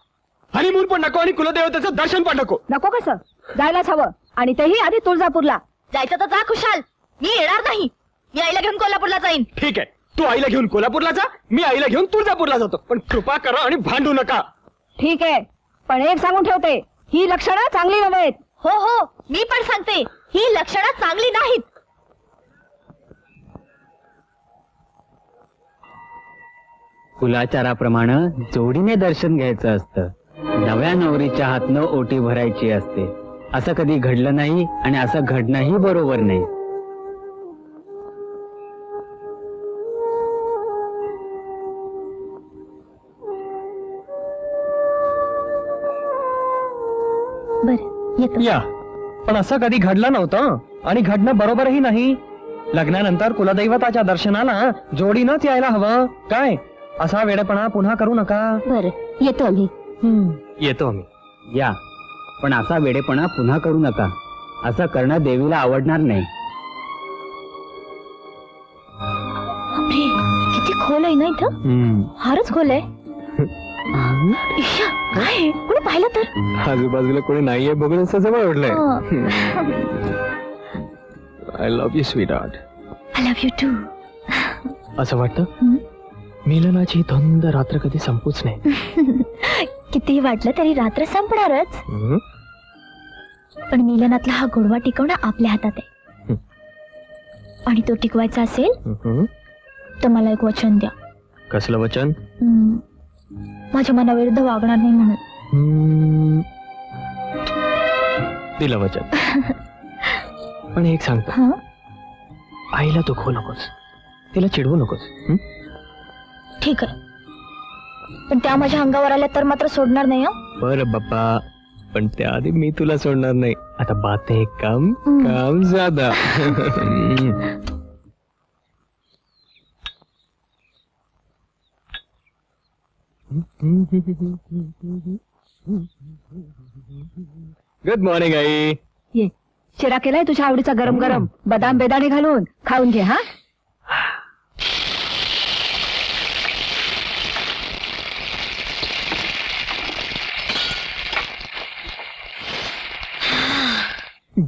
हनीमून पण नको आणि कुलदेवतेचं दर्शन पण नको. नको कसं? जायलाच हवं. आणि तेही आधी तुळजापूरला. जायचं तर जा खुशाल. मी येणार नाही. मी आईला घेऊन कोल्हापूरला जाईन. ठीक आहे, तू आईला घेऊन कोल्हापूरला जा, मी आईला घेऊन तुळजापूरला जातो. पण कृपा करा आणि भांडू नका. ठीक आहे, पण एक सांगून ठेवते, ही लक्षणं चांगली नव्हेत. हो मी पण सांगते, ही लक्षणं चांगली नाहीत. कुलाचाराप्रमाणे जोडीने दर्शन घ्यायचं असतं. नव्या नवरीच्या हातनं ओटी भरायची असते. असं कधी घडलं नाही आणि असं घडणंही बरोबर नाही. बरं येतो. या, पण असं कधी घडलं नव्हतं आणि घडणं बरोबरही नाही. लग्नानंतर कुलदैवताच्या दर्शनाला जोडीनंच यायला हवं. काय असा वेडेपणा पुन्हा करू नका. बरं येतो आम्ही. येतो आम्ही. या, पण असा वेडेपणा पुन्हा करू नका. असं करणं देवीला आवडणार नाही. बापरे, किती खोल आहे ना इथं. फारच खोल आहे. इश्या, काय आहे? कोणी पाहिलं तर? आजूबाजूला कोणी नाहीये बघून असं जवळ वाटलंय. I love you sweetheart. I love you too. असं वाटतं मिलनाची धुंद रात्र कधी संपूच नाही. कितीही वाटलं तरी रात्र संपणारच. पण मिलनातला हा गोडवा टिकवणं आपल्या हातात आहे. आणि तो टिकवायचा असेल तर मला एक वचन द्या. कसलं वचन? माझ्या मनाविरुद्ध वागणार नाही म्हणून. दिलं वचन. पण एक सांगतो, आईला दुखवू नकोस, तिला चिडवू नकोस. ठीक आहे, पण त्या माझ्या अंगावर आल्या तर मात्र सोडणार नाही. बरं बाप्पा, पण त्याआधी मी तुला सोडणार नाही. आता बात है कम काम ज्यादा. Good morning I. ये शिरा केलाय तुझ्या आवडीचा गरम गरम, बदाम बेदाणे घालून. खाऊन घे. हा,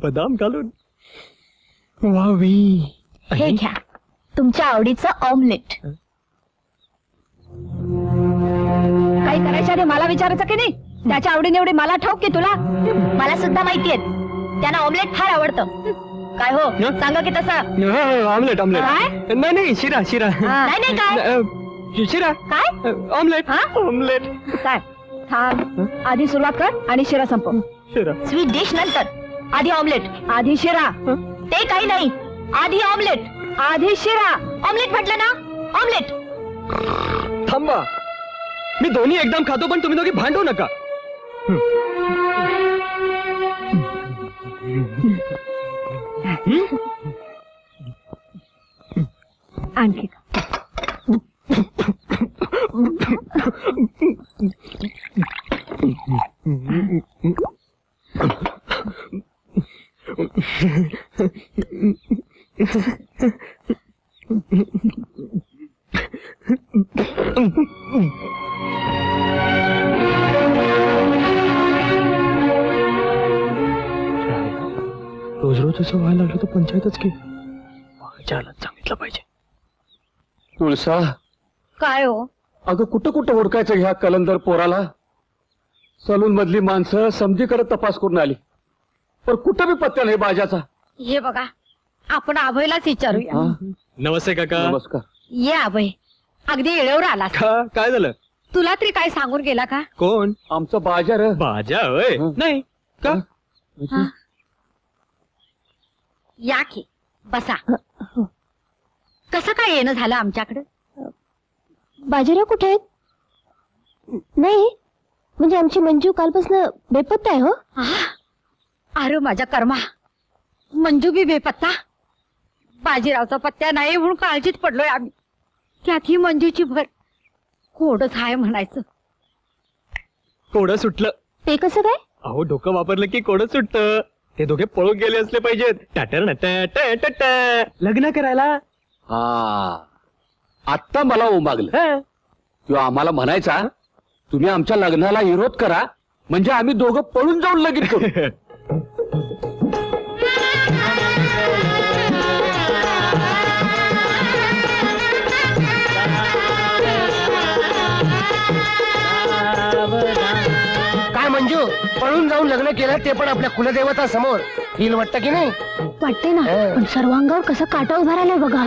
बदाम घालून. वावी. हे घ्या तुमच्या आवडीचं ऑमलेट. काही करायच्या आधी मला विचारायचं की नाही? त्याच्या आवडीनिवडी मला ठाऊक की तुला? मला सुद्धा माहितीये त्यांना ऑमलेट फार आवडतं. काय हो, सांगा की तसं. Omelette omelette. नाही नाही, शिरा शिरा. नाही काय शिरा. काय ऑमलेट. ऑमलेट. काय थांब, आधी सुरुवात कर आणि शिरा संपव. शिरा. स्वीट डिश नंतर, आधी ऑमलेट. आधी शिरा. ते काही नाही, आधी ऑमलेट. आधी शिरा. ऑमलेट म्हटलं ना, ऑमलेट. थांबा, मी दोन्ही एकदम खातो, पण तुम्ही दोघी भांडू नका. आणखी रोज रोज असं व्हायला लागलं तर पंचायतच की. माझ्याला सांगितलं पाहिजे. तुळसा, काय हो? अगं कुठं कुठं हुडकायचं ह्या कलंदर पोराला? सलून मधली माणसं समजीकडे तपास करून आली, पण कुठं बी पत्त्या नाही बाजाचा. हे बघा, आपण अभयलाच विचारूया. नमस्ते काका. नमस्कार. ये अभय, अगदी वेळेवर आलास. काय झालं? तुला तरी काय सांगून गेला का? कोण? आमचं बाजार. बाजा होय? नाही का? हा. या की बसा. कसं काय येणं झालं आमच्याकडे? बाजीराव कुठे आहेत? नाही म्हणजे आमची मंजू कालपासून बेपत्ता आहे. हो, अरे माझ्या कर्मा, मंजू बी बेपत्ता. बाजीरावचा पत्त्या नाही म्हणून काळजीत पडलोय आम्ही. त्यात ही मंजूची भर. कोडच हाय म्हणायचं. कोडं सुटलं. ते कसं काय? अहो, डोकं वापरलं की कोडं सुटतं. ते दोघे पळून गेले असले पाहिजेत. लग्न करायला. हा, आत्ता मला उमागलं. किंवा आम्हाला म्हणायचा, तुम्ही आमच्या लग्नाला विरोध करा, म्हणजे आम्ही दोघं पळून जाऊन लगीन करू. काय मंजू, पळून जाऊन लग्न केलं ते पण आपल्या कुलदेवता समोर. हिल वाटतं की नाही? वाटते ना, पण सर्वांगावर कसं काटा उभा राहिलाय बघा.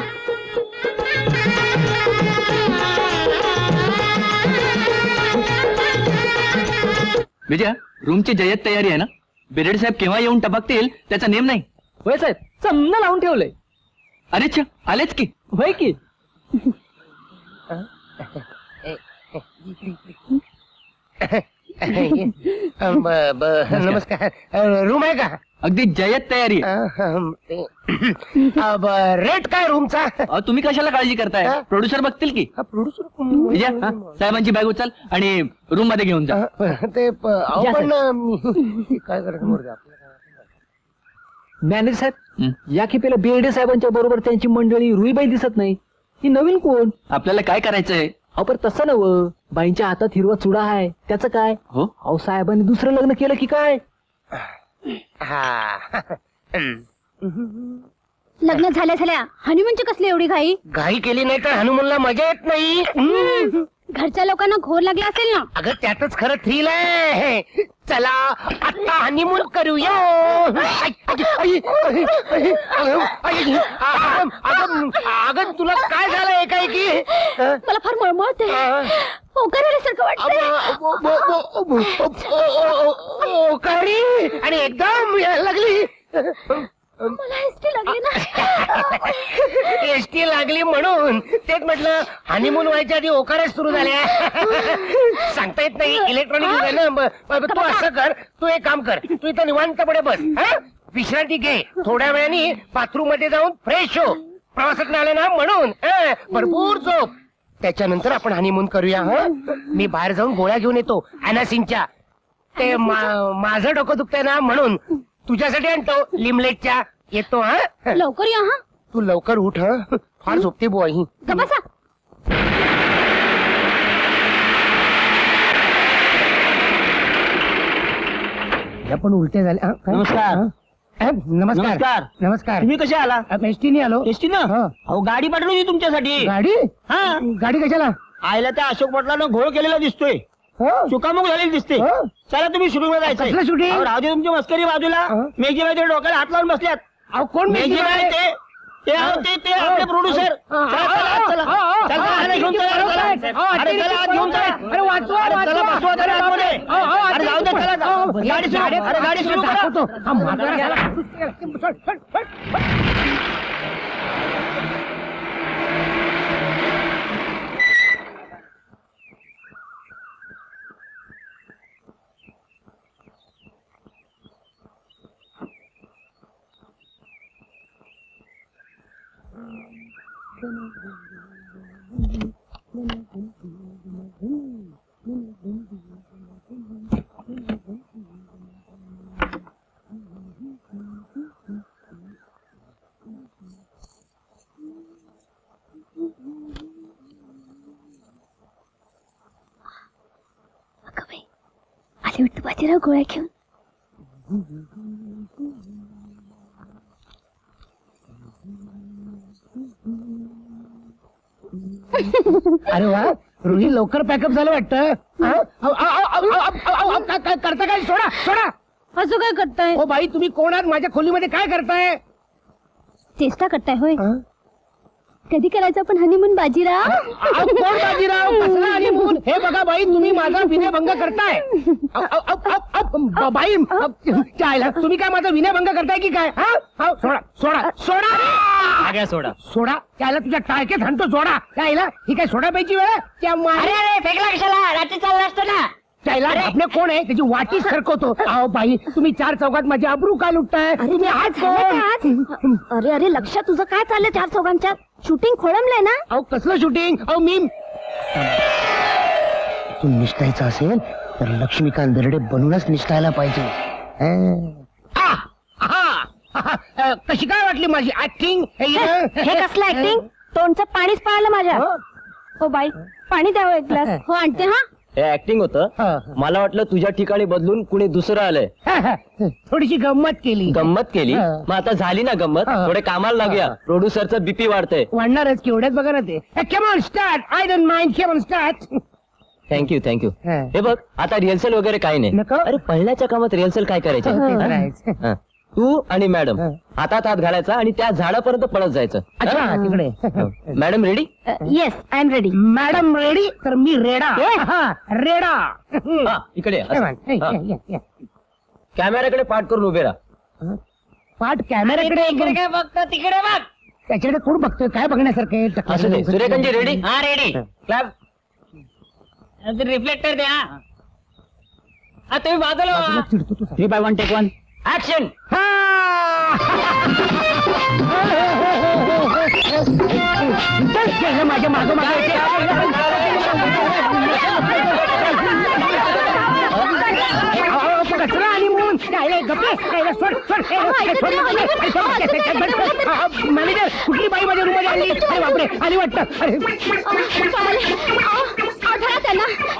विजया, रूमची जय्यत तयारी आहे ना? बिरेड साहेब केव्हा येऊन टपकतील त्याचा नेम नाही. होय साहेब, चमन लावून ठेवलंय. अरे च्छा, आलेच की. होय की. नमस्कार. रूम आहे का? अगदी जय्यत तयारी आहे. रेट काय रूमचा? अहो, तुम्ही कशाला काळजी करताय? प्रोड्युसर बघतील की. विजया, साहेबांची बॅग उचल आणि रूम मध्ये घेऊन जा. ते पण काय करायचं? मॅनेजर साहेब, या खेपेला बेर्डे साहेबांच्या बरोबर त्यांची मंडळी रुईबाई दिसत नाही. ही नवीन कोण? आपल्याला काय करायचंय? अहो, पण तसं नव. बाईंच्या हातात हिरवा चुडा आहे, त्याचं काय? हो, अहो, साहेबांनी दुसरं लग्न केलं की काय? लग्न झाल्या झाल्या हनीमूनची कसली एवढी घाई? घाई केली नाही तर हनुमानला मजा येत नाही. घरच्या लोकांना घोर लागला असेल ना. अगं त्यातच खरं थ्रिल आहे. चला आता हनीमून करूया. अगं तुला काय झालं एकाएकी? मला फार मळमळते. ओकारासारखं वाटतं. आणि एकदम यायला लागली. मला एसटी लागली ना. एसटी लागली म्हणून तेच म्हटलं, हनीमून व्हायच्या आधी ओकारेच सुरू झाल्या. सांगता येत नाही. इलेक्ट्रॉनिक आहे ना. तू असं कर, तू एक काम कर, तू इथं निवांतपणे बस. विश्रांती घे. थोड्या वेळाने बाथरूम मध्ये जाऊन फ्रेश हो. प्रवासात आले ना म्हणून भरपूर झोप. त्याच्यानंतर आपण हनीमून करूया. मी बाहेर जाऊन गोळ्या घेऊन येतो अॅनासिनच्या. ते माझं डोकं दुखतंय ना म्हणून तुझ्यासाठी आणतो लिमलेटच्या. येतो. लवकर या. हा, तू लवकर उठ. फार झोपते बुवा ही. बसा. आपण उलटे झाले. नमस्कार. नमस्कार. नमस्कार. तुम्ही कसे आला? एसटीने आलो. एसटी ना? अहो, गाडी पाठवली तुमच्यासाठी. गाडी? हा, गाडी कशाला? आयला त्या अशोक पाटलानं घोळ केलेला दिसतोय. चुकामुक झालेली दिसते. चला तुम्ही शूटिंग मध्ये कसलं जायचं. shooting? राहू दे तुमची मस्करी बाजूला. मेघजीबाई डोक्याला हात लावून बसल्यात. अहो कोण मेघजीबाई ते आपले प्रोड्युसर. घेऊन चला. अरे चला, आत घेऊन चला. अरे वाचवा. अरे चला, बसवा त्याला आतमध्ये. अरे जाऊ दे, चला. गाडी सुरू. अरे गाडी सुरू करा. आले वाटतं बाजीराव गोळ्या घेऊन. अरे वा रुही लवकर पॅकअप झालं वाटतं. काय करता काय? सोडा सोडा. असं काय करताय? ओ बाई तुम्ही कोण आहात? माझ्या खोलीमध्ये काय करताय? चेष्टा करताय होय? कधी करायचं आपण हनीमून बाजीराव? कोण बाजीराव? कसला हनीमून? हे बघा बाई तुम्ही माझा विनयभंग करताय. बाई चायला तुम्ही काय माझा विनयभंग करताय की काय? सोडा सोडा सोडा सोडा सोडा. त्याला तुझ्या टाळक्यात हाणतो. सोडा त्याला ही काय सोडा प्यायची वेळ? त्या अरे फेकला कशाला? रात्री चालला असतो ना. त्याला आपले कोण आहे? त्याची वाटी सरकवतो. अहो बाई तुम्ही चार चौकात माझी अब्रू का लुटताय? तुम्ही आज कोण? अरे अरे लक्ष तुझं काय चाललंय? चार चौघांच्या शूटिंग खोळंबलंय ना? अहो कसलं शूटिंग? अहो मी तू निष्ठायचं असेल तर लक्ष्मीकांत बेर्डे बनूनच निष्ठायला पाहिजे. कशी काय वाटली माझी ऍक्टिंग? हे कसलं ऍक्टिंग? तोंडचं पाणीच पाळलं माझ्या. हो बाई पाणी द्यावं एक ग्लास. हो आणते. हा हे ऍक्टिंग होतं. मला वाटलं तुझ्या ठिकाणी बदलून कुणी दुसरं आलंय. थोडीशी गंमत केली. गंमत केली? मग आता झाली ना गंमत? थोडे कामाला लागूया. प्रोड्युसरचं बीपी वाढतंय. वाढणारच केवढ्याच बघा ना ते. Come on start. I don't mind. Come on start. Thank you thank you. हे बघ आता रिहर्सल वगैरे काही नाही. अरे पहिल्याच्या कामात रिहर्सल काय करायचं? तू आणि मॅडम हातात हात घालायचा आणि त्या झाडापर्यंत पळत जायचं. अच्छा तिकडे. Madam ready? Yes I am ready. Madam ready तर मी रेडा. रेडा. इकडे कॅमेऱ्याकडे पाठ करून उभे राहा. पाठ कॅमेऱ्याकडे इकडे काय बघतो? तिकडे बघ. त्याच्याकडे कोण बघतोय? काय बघण्यासारखं? असं नाही. सूर्यकांतजी रेडी? हा रेडी. क्लब रिफ्लेक्टर द्या. हा तुम्ही बाजूला. 3/1 टेक 1 ऍक्शन. माझ्या मागं कचरा आणि म्हणून मॅनेजर कुठली बाई माझ्या रूम मध्ये आली? अरे बापरे आली वाटतं.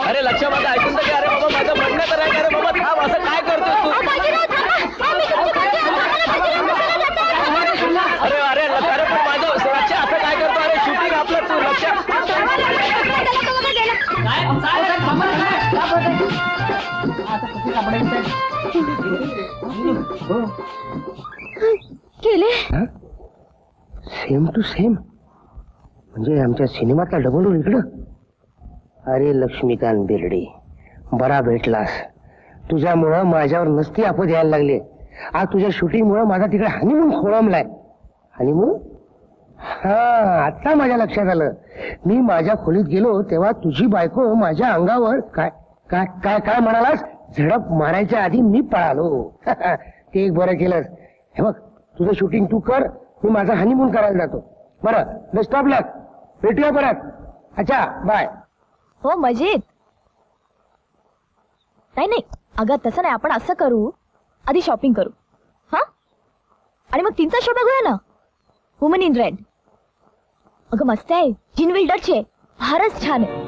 अरे लक्ष माझं ऐकून तर घ्या. अरे बाबा माझं म्हणणं करायचं. अरे बाबा थांब. असं काय करतोय तू? अरे अरे अरे पण माझं लक्ष असं काय करतो? अरे शूटिंग आपलं तू लक्ष. केले सेम टू सेम. म्हणजे आमच्या सिनेमातला डबल रोल इकडं. अरे लक्ष्मीकांत बेर्डे बरा भेटलास. तुझ्यामुळं माझ्यावर नसती आपद यायला लागले. आज तुझ्या शूटिंग मुळे माझा तिकडे हनीमून खोळंबलाय. हनीमून? हा आता माझ्या लक्षात आलं. मी माझ्या खोलीत गेलो तेव्हा तुझी बायको माझ्या अंगावर काय काय काय काय म्हणालास? झडप मारायच्या आधी मी पळालो. ते एक बरं केलंस. हे बघ तुझं शूटिंग तू कर. मी माझा हनीमून करायला जातो. बरं बेस्ट ऑफ लक. भेटूया परत. अच्छा बाय. हो मजेत. नाही अगं तसं नाही. आपण असं करू आधी शॉपिंग करू. हा आणि मग तिचा शो बघूया ना. Woman in red. अगं मस्त आहे. जीन विल्डरची आहे. फारच छान आहे.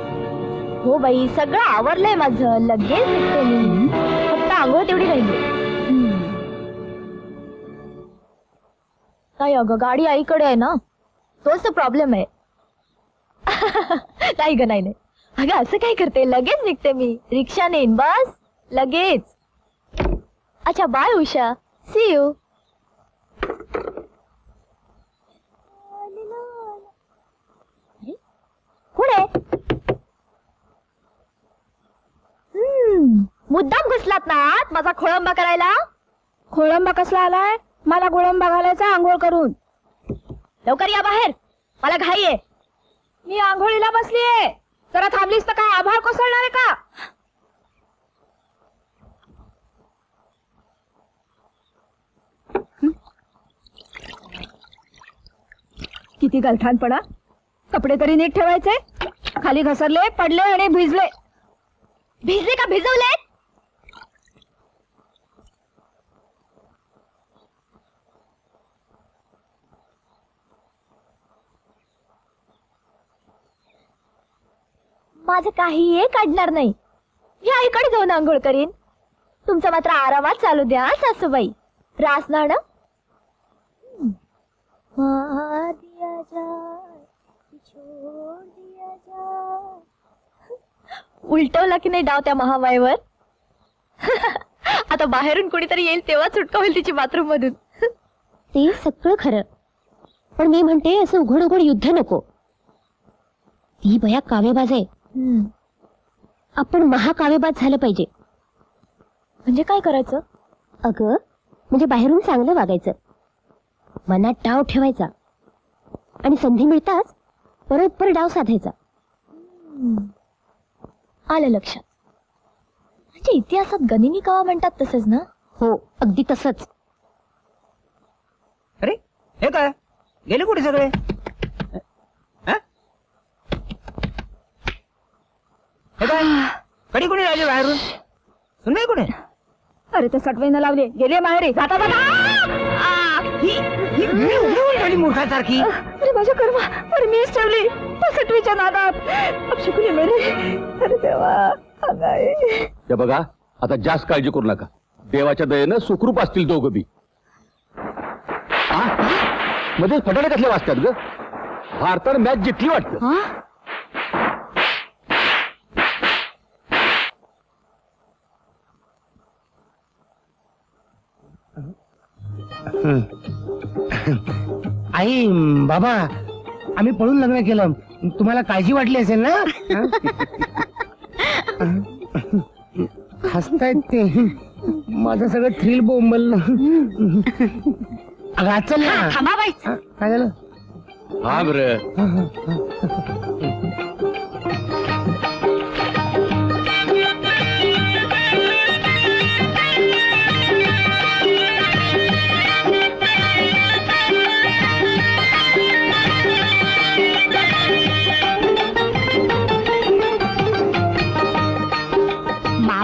हो बाई सगळं आवरलंय माझं. लगेच निघते मी. फक्त आंघोळ तेवढी राहिली. नाही अगं गाडी आईकडे आहे ना. तोच तर प्रॉब्लेम आहे. नाही ग नाही. अगं असं काय करते? लगेच निघते मी. रिक्षा नेन बस लगेच. अच्छा बाय उषा. C you. पुढे मुद्दाम घुसलात ना आत माझा खोळंबा करायला. खोळंबा कसला आलाय? मला गोळंबा घालायचा आंघोळ करून. लवकर या बाहेर. मला घाई आहे. मी आंघोळीला बसलीये. जरा थांबलीस तर काय आभाळ कोसळणार आहे का? किती गलथानपणा. कपडे तरी नीट ठेवायचे. खाली घसरले, पडले आणि भिजले. भिजले का भिजवले? माझं काही एक अडणार नाही. मी आईकडे जाऊन आंघोळ करीन. तुमचा मात्र आरामात चालू द्या सासूबाई. त्रास ना ना. उलटवला की नाही डाव त्या महामाईवर. आता बाहेरून कोणीतरी येईल तेव्हा सुटका होईल तिची बाथरूम मधून. ते सगळं खरं, पण मी म्हणते असं उघड उघड युद्ध नको. ती बया कावेबाज आहे. आपण महाकावेबाज झालं पाहिजे. म्हणजे काय करायचं? अगं म्हणजे बाहेरून चांगलं वागायचं, मनात डाव ठेवायचा आणि संधी मिळताच परत डाव साधायचा. आलं लक्षात. म्हणजे इतिहासात गनिमी कावा म्हणतात तसंच ना? हो अगदी तसंच. अरे हे काय गेले कुठे सगळे? हे काय कडी कोणी राहिले बाहेरून? सुनबाई कुठे? अरे ते सटवाईनं लावले, गेले माहेरी. जाता ही मूर्खासारखी. अरे माझ्या कर्मा, अरे मीच ठेवली सटवीच्या नादात. अपशकुनी मेली. अरे देवा. हे बघा, आता जास्त काळजी करू नका. देवाच्या दयेनं सुखरूप असतील दोघं बी. मध्येच फटाणे कसले वाजतात ग? भारतानं मॅच जिंकली वाटतं. आई बाबा, आम्ही पळून लग्न केलं. तुम्हाला काळजी वाटली असेल ना? हसतायत ते. माझं सगळं थ्रिल बोंबल. अगं आज चल ना. थांबा बाई. काय झालं? हा बरं.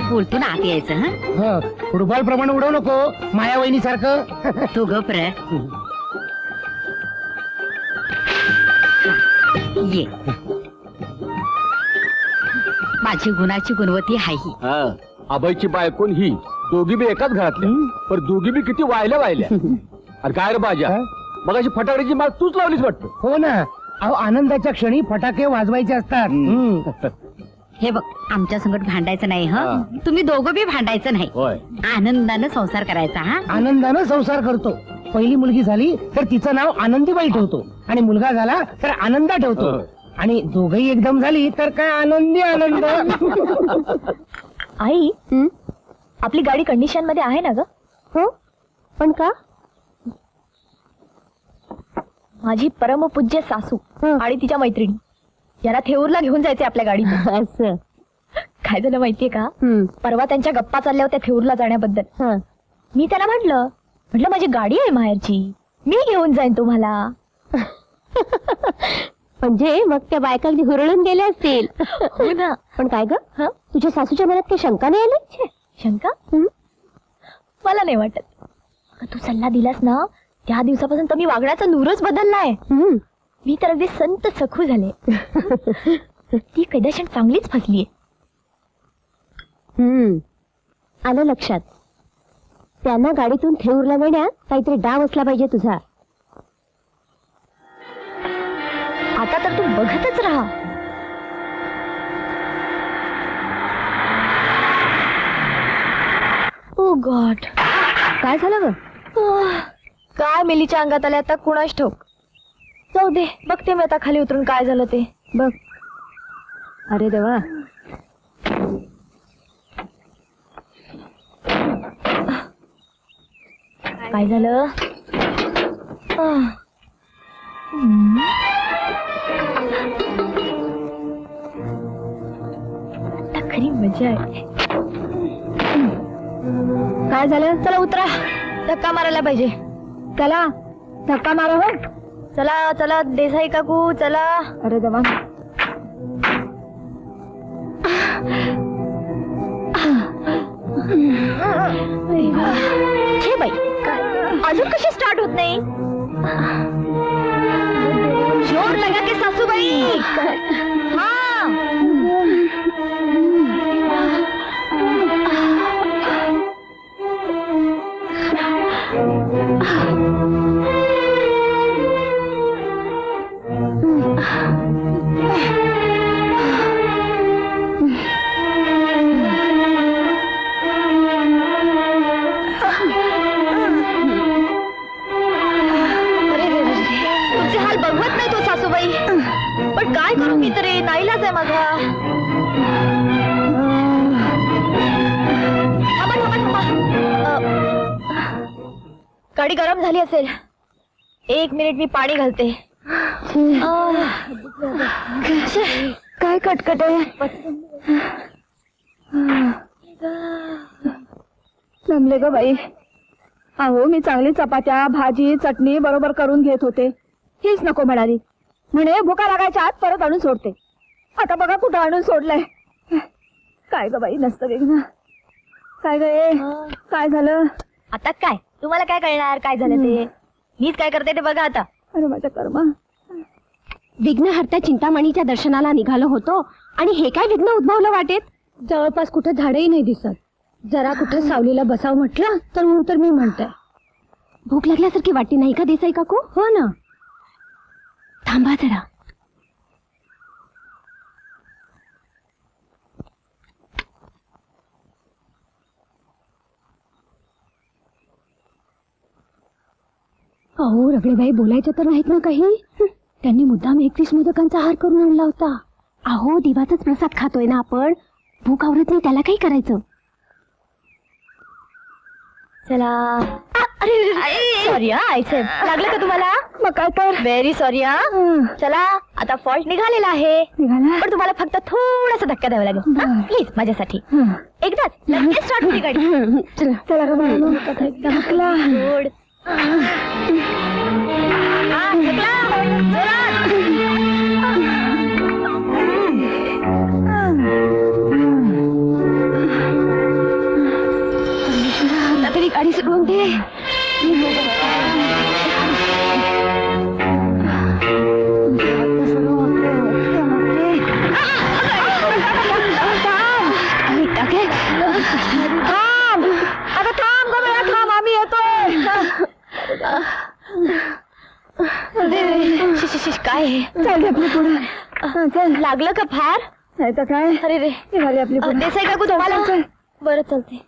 बोलतो ना आत यायचं. फुटबॉल प्रमाणे उडवू नको माया वहिनी सारखं. तू गप रे. ये माझी गुणाची गुणवती आहे ही. अभयची बायकोन ही दोघी बी एकाच घरातल्या, पण दोघी बी किती वायल्या. अरे काय रे बाजा, मग अशी फटाकड्याची माळ तूच लावलीच वाटतं. हो ना. अहो आनंदाच्या क्षणी फटाके वाजवायचे असतात. हे बघ, आमच्या संकट भांडायचं नाही. तुम्ही दोघं बी भांडायचं नाही. आनंदानं संसार करायचा. आनंदानं संसार करतो. पहिली मुलगी झाली तर तिचं नाव आनंदीबाई ठेवतो, आणि मुलगा झाला तर आनंदा ठेवतो, आणि दोघही एकदम झाली तर काय आनंदी आनंद. आई आपली गाडी कंडिशन मध्ये आहे ना ग? हो, पण का? माझी परमपूज्य सासू आणि तिच्या मैत्रिणी याला थेऊरला घेऊन जायचे आपल्या गाडीत. असं काय झालं माहितीये का? परवा त्यांच्या गप्पा चालल्या होत्या थेऊरला जाण्याबद्दल. मी त्याला म्हटलं माझी गाडी आहे माहेरची, मी घेऊन जाईन तुम्हाला. म्हणजे मग त्या बायका अगदी हुरळून गेल्या असतील. हो ना. पण काय ग, तुझ्या सासूच्या मनात काही शंका नाही आली? शंका मला नाही वाटत. तू सल्ला दिलास ना त्या दिवसापासून तर मी वागण्याचा नूरच बदललाय. मी तर अगदी संत सखू झाले. ती कैदाशण चांगलीच फसलीये. आलं लक्षात. त्यांना गाडीतून थेऊरला नेण्यात काहीतरी डाव असला पाहिजे तुझा. आता तर तू बघतच राहा. ओ गॉड, काय झालं ग? काय मेलीच्या अंगात आले आता कुणाच ठाऊक. जाऊ दे, बघते मी आता खाली उतरून काय झालं ते. बघ. अरे देवा. काय झालं? आता खरी मजा आहे. काय झालं? चला उतरा, धक्का मारायला पाहिजे. चला धक्का मारा. हो चला चला देसाई काकू चला. अरे देवा. हे बाई अजून कशी स्टार्ट होत नाही. जोर लगा के सासूबाई. हाँ तुमचे हाल बघवत नाही तो सासूबाई. पण काय करू मी तरी नाईलाज आहे माझा. थांबा थांबा थांबा. गाडी गरम झाली असेल. 1 मिनिट मी पाणी घालते. काय कटकट आहे. जमले ग बाई. अहो मी चांगली चपात्या भाजी चटणी बरोबर करून घेत होते. हीच नको म्हणाली. म्हणे भुका लागायच्या आत परत आणून सोडते. आता बघा कुठं आणून सोडलंय. काय ग बाई नसतं विघ्न. काय ग काय झालं. आता काय तुम्हाला काय कळणार काय झालं ते. मीच काय करते ते बघा आता. अरे माझ्या कर्मा. विघ्नहर्त्या चिंतामणीच्या दर्शनाला निघालो होतो आणि हे काय विघ्न उद्भवलं वाटेत. जवळपास कुठे झाडही नाही दिसत. जरा कुठे सावलीला बसाव म्हटलं तर म्हणून तर मी म्हणते. भूक लागल्यासारखी वाटते नाही का देसाई काकू. हो ना. थांबा जरा. अहो रगडेबाई बोलायचं तर नाहीत ना काही. त्यांनी मुद्दाम 31 मोदकांचा हार करून आणला होता. अहो दिवाचाच प्रसाद खातोय ना आपण. भूक आवरत नाही त्याला काही करायचं. चला. अरे सॉरी आयसे लागलं का तुम्हाला. मग काय तर. Very sorry. चला आता फॉल्ट निघालेला आहे. निघाला. पण तुम्हाला फक्त थोडासा धक्का द्यावा लागेल प्लीज माझ्यासाठी. एकदाच लगेच स्टार्ट होती गाडी. चला ग बाई. धक्का. गोड. तरी गाडी सुटवून दे. थांब आता थांब ग बाळा थांब आम्ही येतोय. काय चालते आपली पुढे. लागलं का फार. नाही तर काय. अरे रे निघाली आपली पुढे. देसाई काकू तुम्हाला बरं चालते.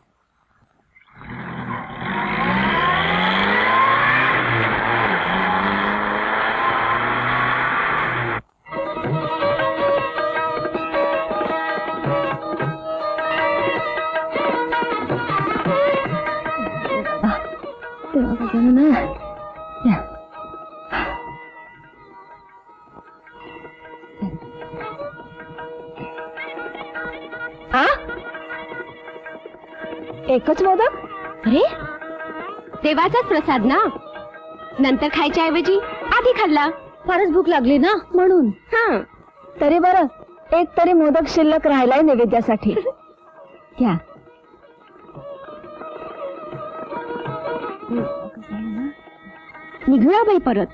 एकच मोदक. अरे देवाचाच प्रसाद ना. नंतर खायच्या ऐवजी आधी खाल्ला. फारच भूक लागली ना म्हणून. तरी बरं एक तरी मोदक शिल्लक राहिलाय नैवेद्यासाठी. घ्या. निघूया बाई परत.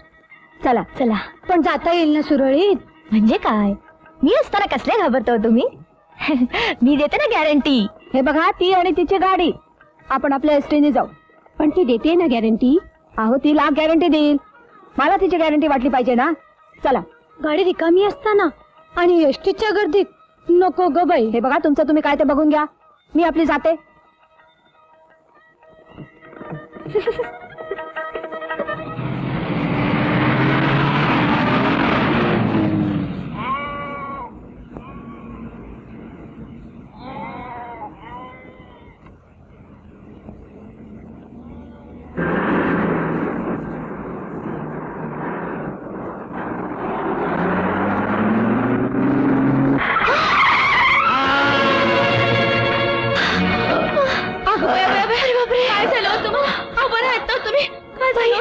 चला चला. पण जाता येईल ना सुरळीत. म्हणजे काय मी असताना कसले घाबरतो तुम्ही. मी देते ना गॅरंटी. हे बघा ती आणि तिची गाडी. आपण आपल्या एसटीने जाऊ. पण ती देते ना गॅरंटी. अहो ती लाख गॅरंटी देईल. मला तिची गॅरंटी वाटली पाहिजे ना. चला. गाडी रिकामी असताना आणि एसटीच्या गर्दीत नको ग बाई. हे बघा तुमचं तुम्ही काय ते बघून घ्या. मी आपली जाते. काय झालं तुम्हाला. बरं आहेत तुम्ही. काय झालं.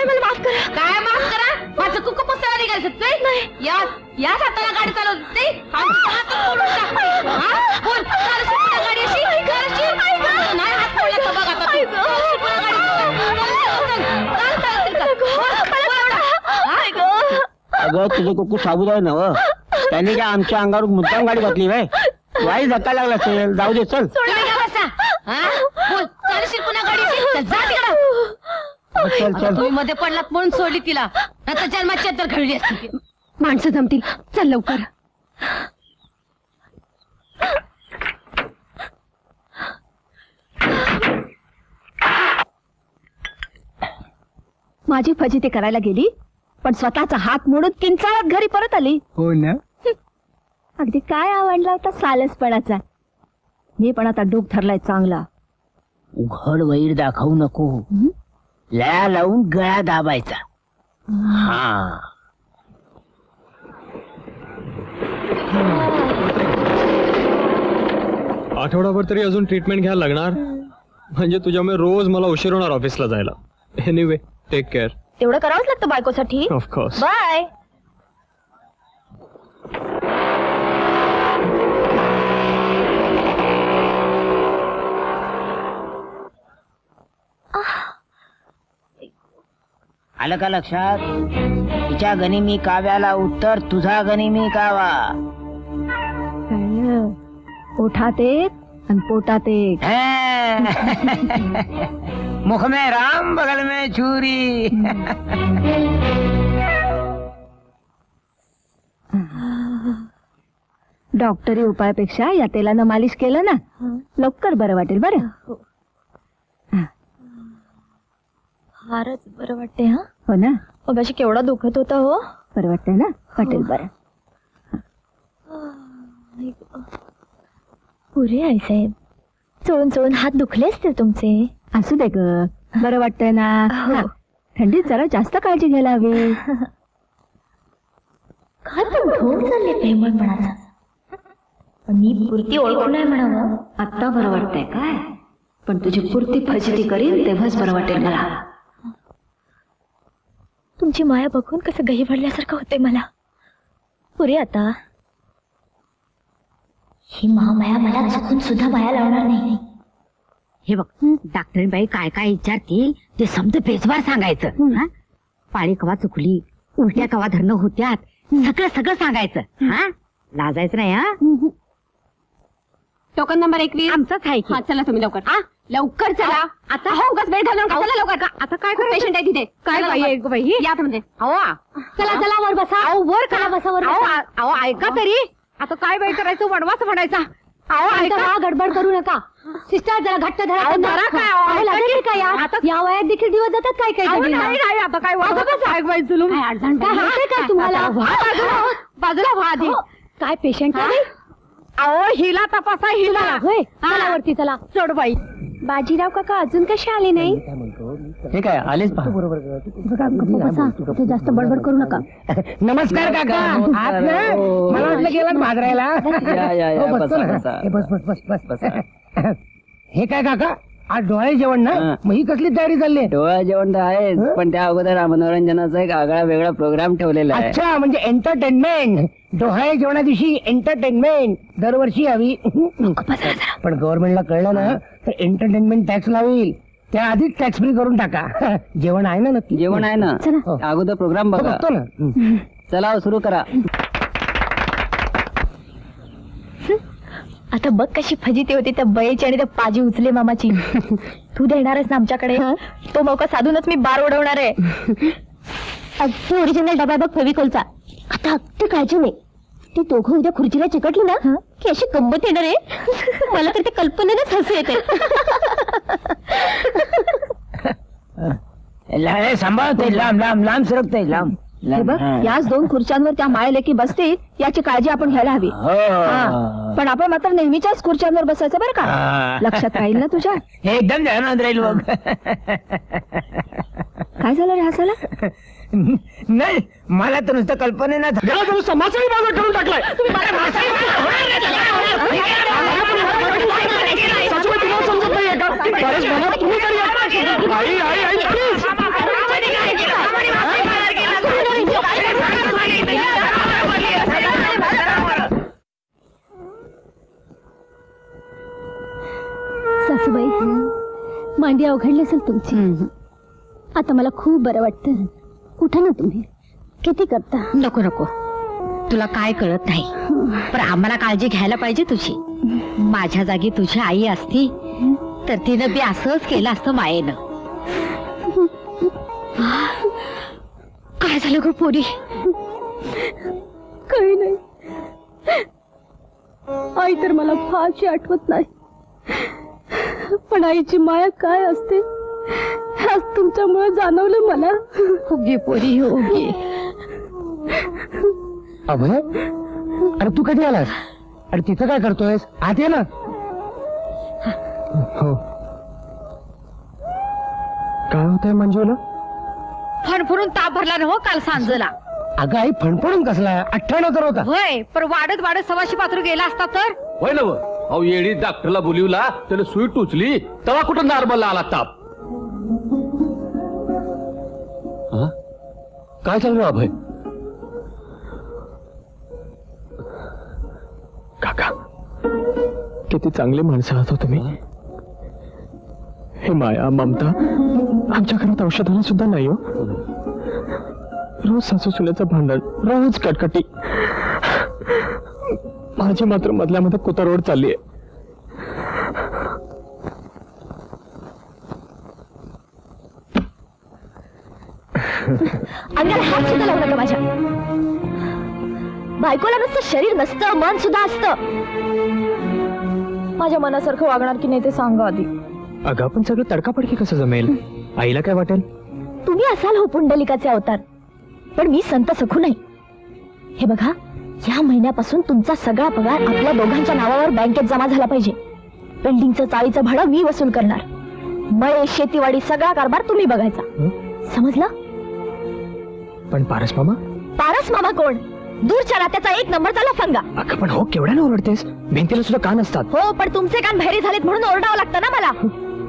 मला माफ करा. काय माफ करा. माझं कुक पुस्तका निघायचं ते याच हाताला गाडी चालवते गाडी अशी नाही हात फोडला तर बघ अगं तुझं कुकू साबूद आहे ना व त्यांनी काय आमच्या अंगावर मुद्दाम गाडी घातली बाय वाई धक्का लागला असेल जाऊ दे चल चल चल तुम्ही मध्ये पडलात म्हणून सोडली तिला आता जन्माची तर घडली असती माणसं जमतील चल लवकर माझी फजिती करायला गेली पण स्वतःचा हात मोडून किंचाळत घरी परत आली. हो ना. अगदी काय आवडला होता सालसपणाचा. मी पण आता डूब ठरलाय चांगला. उघड वैर दाखवू नको लया लावून गळा दाबायचा. हा आठवडाभर तरी अजून ट्रीटमेंट घ्यायला लागणार म्हणजे तुझ्यामुळे रोज मला उशीर होणार ऑफिसला जायला. Anyway take care. तेवढं करावंच लागतं बायकोसाठी. ऑफकोर्स. बाय. आलं का लक्षात तिच्या गनिमी काव्याला उत्तर तुझा गनिमी कावा. ओठात एक आणि पोटात एक. मुख में राम बगल में छुरी. डॉक्टरी उपायापेक्षा या तेलानं मालिश केलं ना लवकर बरं वाटेल. बरं फारच बरं वाटते. हा हो ना. मगाशी केवढा दुखत होता. हो बरं वाटतंय ना. वाटेल बरं. पुरे आई साहेब चोळून चोळून हात दुखले असतील तुमचे. असू दे ग बरं वाटतंय ना. थंडीत जरा जास्त काळजी घ्यायला हवी. काय पण ढोंग चालले प्रेमळपणाचा. पण मी पुरती ओळखू नाही म्हणावं. आत्ता बरं वाटतंय काय पण तुझी पुरती फजिती करीन तेव्हाच बरं वाटेल मला. तुमची माया बघून कसं गही भरल्यासारखं होते मला. पुरे आता ही महामाया मला चुकून सुद्धा माया लावणार नाही. हे बघ डॉक्टरीन बाई काय काय विचारतील ते समज बेजबार सांगायचं. पाळी कवा चुकली उलट्या कवा धरणं होत्यात सगळं सगळं सांगायचं. हा लाजायचं नाही. हा टोकन नंबर 21 आमचाच आहे की. चला तुम्ही लवकर. लवकर चला. आता हो उगाच वेळ घालून चला लवकर. आता काय पेशंट आहे तिथे. काय चला बाई लवकर. आहे ग बाई. या आतमध्ये. अहो चला चला वर बसा. अहो वर का बसा वर बसा. अहो ऐका तरी. आता काय बाई करायचं वडवाच म्हणायचा. अहो ऐका. हा गडबड करू नका. सिस्टर जरा घट्ट धरा. अहो, धरा काय? अहो, अहो, लागेल ऐका काय यार? आता- या वयात देखील दिवस जातात काय काय अहो, जणींना. नाही नाही आता काय बाई जुलूम. काय अडचण काय होते काय तुम्हाला. बाजूला व्हा आधी. हो. काय पेशंट आहे. अहो हिला तपासा हिला. होय चला वरती चला. सोड बाई. बाजीराव काका अजून कसे आले नाही. हे काय आलेच पहा. जास्त बडबड करू नका. नमस्कार काका. आज ना मला वाटलं गेला ना बाजरायला. हो, बसतो ना. हे बस बस बस बस. हे काय काका आज डोळे जेवण ना मग ही कसली तयारी चालली आहे. डोळा जेवण तर आहेच पण त्या अगोदर मनोरंजनाचा एक आगळा वेगळा प्रोग्राम ठेवलेला आहे. अच्छा म्हणजे एंटरटेनमेंट. डोहाळे जेवणा दिवशी एंटरटेनमेंट दरवर्षी हवी. पण गव्हर्नमेंटला कळलं ना तर एंटरटेनमेंट टॅक्स लावेल. त्या आधीच टॅक्स फ्री करून टाका. जेवण आहे ना नक्की. जेवण आहे ना हो. अगोदर प्रोग्राम हो, बघा. बघतो ना. चला सुरू करा. आता बघ कशी फजिती होती त्या बयेची आणि त्या पाजी उचले मामाची. तू देणारच ना आमच्याकडे. तो मौका साधूनच मी बार उडवणार आहे. अगदी ओरिजिनल डबा बघ फेविकोलचा. आता अगदी काळजी नाही. ते दोघं उद्या खुर्चीला चिकटली ना की अशी गंमत येणार आहे. मला तर ते कल्पनेनच हसू येते. सांभाळते लांब लांब लांब सरकते लांब. हे बघ याच 2 खुर्च्यांवर त्या मायलेकी बसतील याची काळजी आपण घ्यायला हवी. हा. पण आपण मात्र नेहमीच्याच खुर्च्यांवर बसायचं बरं का. लक्षात राहील ना तुझ्या. हे एकदम ध्यानात राहील बघ. काय झालं रे हसायला. नाही मला तर नुसतं कल्पनेनं समाजही बाजू ठेवून टाकलाय. समजत नाहीये का. बरेच म्हणा तुम्ही तरी आई आई आई प्लीज. मांडी अवघडली असेल तुमची. आता मला खूप बरं वाटतं. उठा ना तुम्ही. किती करता? नको नको, तुला काय कळत नाही. पण आम्हाला काळजी घ्यायला पाहिजे तुझी. माझ्या जागी तुझी आई असती तर तिनं बी असंच केलं असतं मायेनं. काय झालं ग पोरी? काही नाही. आई तर मला फारशी आठवत नाही, पण आईची माया काय असते आज तुमच्यामुळे जाणवलं मला. उगी पोरी उगी. अभय, अरे तू कधी आलास? अरे तिथं काय करतोयस? आत ये ना. हो. काय होतंय मंजूला? फणफणून ताप भरला ना हो काल सांजला. अगं आई, फणफणून कसला? 98 तर होता. होय, पण वाढत वाढत 125 पात्र गेला असता तर. होय ना. अहो येडी डॉक्टरला बोलिवला, त्याला सुई टोचली, तेव्हा कुठं नॉर्मलला आला ताप. हा? काय चालू आहे अभय? काका, किती चांगले माणसं आहात हो तुम्ही. हे माया ममता आमच्या घरात औषधाला सुद्धा नाही हो. रोज सासू सुनेचं भांडण, रोज कटकटी. माझी मात्र मधल्या मध्ये कुतारोड चालली आहे. अंगाला हात सुद्धा लावला का माझ्या? बायकोला नुसतं शरीर नसतं, मन सुद्धा असतं. माझ्या मनासारखं वागणार की नाही ते सांगा आधी. अगं पण सगळं तडकाफडकी कसं जमेल? आईला काय वाटेल? तुम्ही असाल हो पुंडलिकाचे अवतार, पण मी संत सखू नाही. हे बघा, या महिन्यापासून तुमचा सगळा पगार आपल्या दोघांच्या नावावर बँकेत जमा झाला पाहिजे. बिल्डिंगचं चाळीचं भाडं मी वसूल करणार. मळे शेतीवाडी सगळा कारभार तुम्ही बघायचा. समजलं? पण पारस मामा? पारस मामा कोण? दूरच्या नात्याचा 1 नंबरचा लफंगा. अगं पण हो, केवढ्यानं ओरडतेस? भिंतीला सुद्धा कान असतात. हो, पण तुमचे कान बहिरे झालेत म्हणून ओरडावं लागतं ना मला.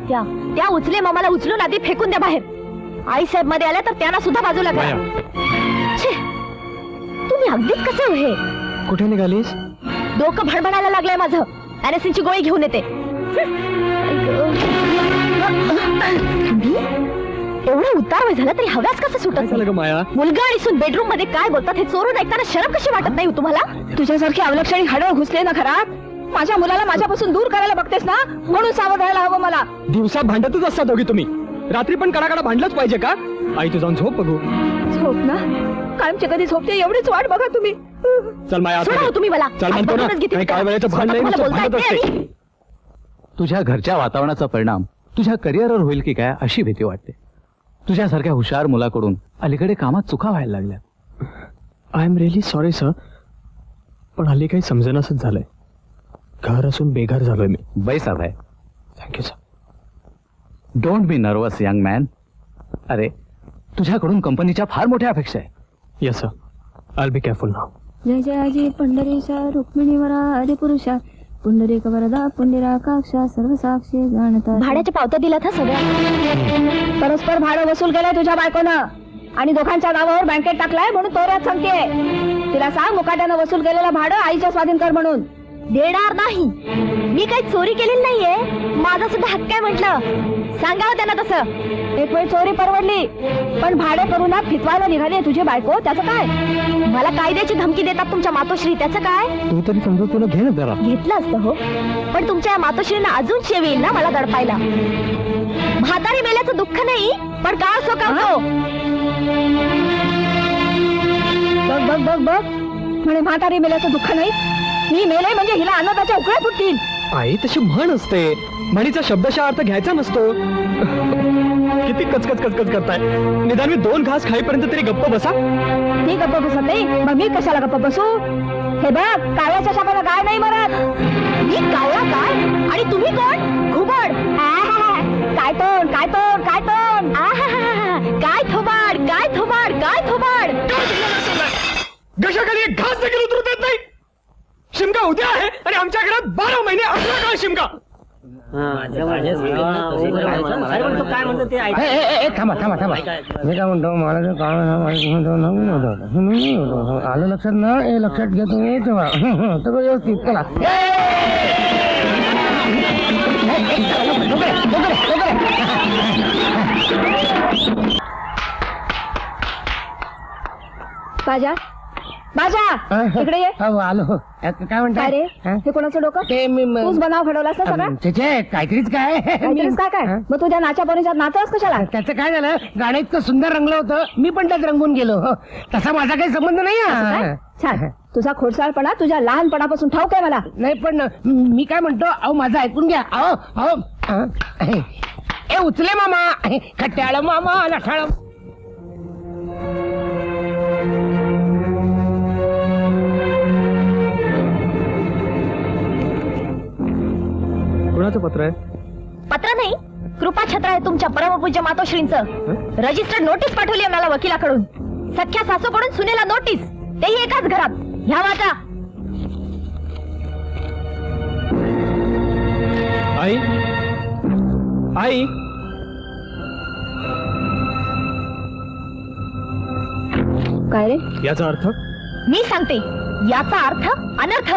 त्या उचले मामाला उचलून आधी फेकून द्या बाहेर. आई साहेब मध्ये आल्या तर त्यांना सुद्धा बाजूला करा. छे, तुम्ही अगदीच कसे हे? कुठे निघालीस? डोकं भडभडायला लागलंय माझं. ॲनेसिनची गोळी घेऊन येते. एवढं उतार झाला तरी हव्यास कसं सुटत झालं ग माया? मुलगा आणि सून बेडरूम मध्ये काय बोलतात हे चोरून ऐकताना शरम कशी वाटत नाही तुम्हाला? तुझ्यासारखी अवलक्षणी हडळ घुसले ना घरात. माझ्या मुलाला माझ्यापासून दूर करायला बघतेस ना, म्हणून सावध राहायला हवं मला. दिवसा भांडतच असता दोघी तुम्ही, रात्री पण कडाकडा भांडलंच पाहिजे का? आई तू जाऊन झोप बघू. झोप ना? कायमची कधी झोपते एवढीच वाट बघा तुम्ही. चल माया, सोडा हो तुम्ही मला. चल म्हणतो ना, आजपासूनच घेते. काही काय वेळेचं भांडण नाही, मला नुसतं बोलता भांडत येते असते. आणि- तुझ्या घरच्या वातावरणाचा परिणाम तुझ्या करिअरवर होईल की काय अशी भीती वाटते. तुझ्यासारख्या हुशार मुलाकडून अलीकडे कामात चुका व्हायला लागल्या. I am really sorry sir, पण हल्ली काही समजेनासच झालंय. घर असून बेघर झालोय मी. बैस Abhay. Thank you sir. Don't be nervous young man. अरे तुझ्याकडून कंपनीच्या फार मोठ्या अपेक्षा आहे. Yes sir, I be careful नाव. जय जयाजी पंढरीशा रुक्मिणीवरा आदिपुरुषा पुंडरीक वरदा पुंडरीकाक्षा सर्व साक्षी जाणता. भाड्याच्या पावत्या दिल्यात हा सगळ्या. परस्पर भाडं वसूल केलंय तुझ्या बायकोनं आणि दोघांच्या नावावर बँकेत टाकलाय म्हणून तोऱ्यात सांगते. तिला सांग मुकाट्यानं वसूल केलेलं भाडं आईच्या स्वाधीन कर म्हणून. देणार नाही. मी काही चोरी केलेली नाहीये. माझा सुद्धा हक्क आहे म्हटलं. सांगावं त्यांना तसं. एक वेळ चोरी परवडली, पण भाडे करून फितवायला निघाली तुझी बायको, त्याचं काय? मला कायद्याची धमकी देतात तुमच्या मातोश्री, त्याचं काय? तू तरी समजा तुला घे ना जरा. घेतलं असतं हो, पण तुमच्या या मातोश्रींना अजून शेव येईल ना मला दडपायला. म्हातारी मेल्याचं दुःख नाही, पण काळ सोकावतो. बघ बघ बघ बघ, म्हणे म्हातारी मेल्याचं दुःख नाही. मी मेले म्हणजे हिला अन्नदाच्या उकळ्या फुटतील. आई तशी म्हण असते, म्हणीचा शब्दशः अर्थ घ्यायचा नसतो. किती कचकच कचकच करताय. निदान मी 2 घास खाईपर्यंत तरी गप्प बसा. मी गप्प बसत नाही, मग मी कशाला गप्प बसू? हे बघ, काळ्याच्या शापाला गाय नाही मरत. मी कावळा काय आणि तुम्ही कोण? घुबड. काय तोंड, काय तोंड, काय तोंड. काय थोबाड, काय थोबाड, काय थोबाड. घशाखाली एक घास देखील उतरू देत नाही. शिमगा उद्या आहे आणि आमच्या घरात 12 महिने 18 काळ शिमगा. थांबा थांबा थांबा. मी काय म्हणतो, मला ते काम आलं लक्षात ना? हे लक्षात घ्या तुम्ही तेव्हा सगळं व्यवस्थित. चला बाजा बाजा इकडे ये. आलो. काय काय म्हणताय? रे हा? हे कोणाचं डोकं ते मी तूच बनाव घडवलास ना सगळा त्याचे काहीतरीच काय काहीतरीच काय काय मग तुझ्या नाच्या बरोबर नाचस कशाला त्याचं काय झालं, गाणं इतकं सुंदर रंगलं होतं, मी पण त्यात रंगून गेलो. तसा माझा काही संबंध नाही. असं काय? छान तुझा खोडसाळपणा तुझ्या लहानपणापासून ठाऊक आहे मला. नाही पण मी काय म्हणतो, अहो माझं ऐकून घ्या. अहो अहो ए उचले मामा, खट्याळ मामा लठाळ. कुणाचं पत्र आहे? पत्र नाही, कृपाछत्र आहे तुमच्या परमपूज्य मातोश्रींचं. रजिस्टर्ड नोटीस पाठवली आहे मला वकिलाकडून. सख्या सासूकडून सुनेला नोटीस, तेही एकाच घरात. ह्या वाचा. आई आई काय रे याचा अर्थ? मी सांगते याचा अर्थ अनर्थ.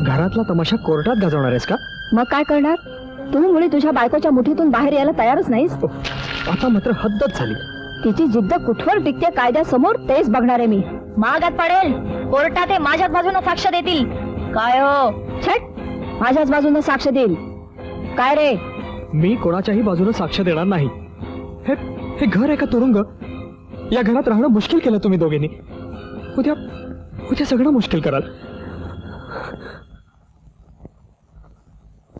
घरातला तमाशा कोर्टात गाजवणार आहेस का? मग काय करणार? तू मुळे तुझ्या बायकोच्या मुठीतून बाहेर यायला तयारच नाहीस. आता मात्र हद्दच झाली. तिची जिद्द कुठवर टिकते कायद्यासमोर तेच बघणार आहे मी. मागात पडेल कोर्टात हे माझ्याच बाजूने साक्ष देतील. काय हो? छट माझ्याच बाजूने साक्ष देईल. काय रे मी कोणाच्याही बाजूने साक्ष देणार नाही. हे घर आहे का तुरुंग? या घरात राहणं मुश्किल केलं तुम्ही दोघींनी. उद्या सगळं मुश्किल कराल.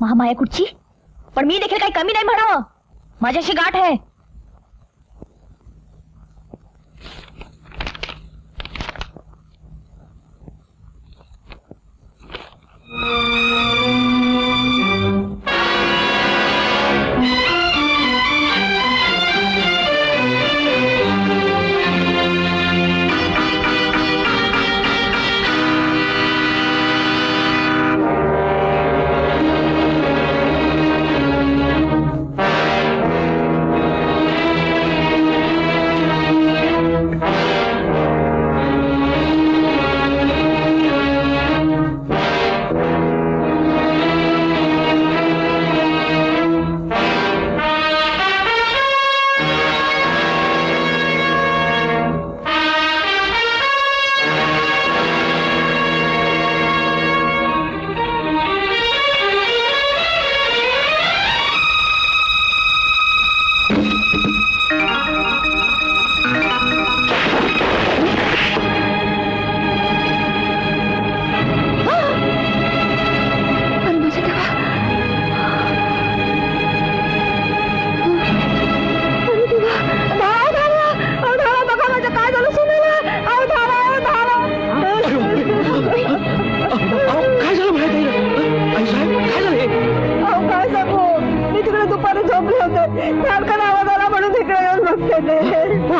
महामाया कुठची? पण मी देखील काही कमी नाही म्हणावं. माझ्याशी गाठ आहे.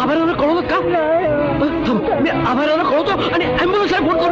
आभाराला कळवत का? मी आभाराला कळवतो आणि ऍम्ब्युलन्सला फोन करतो.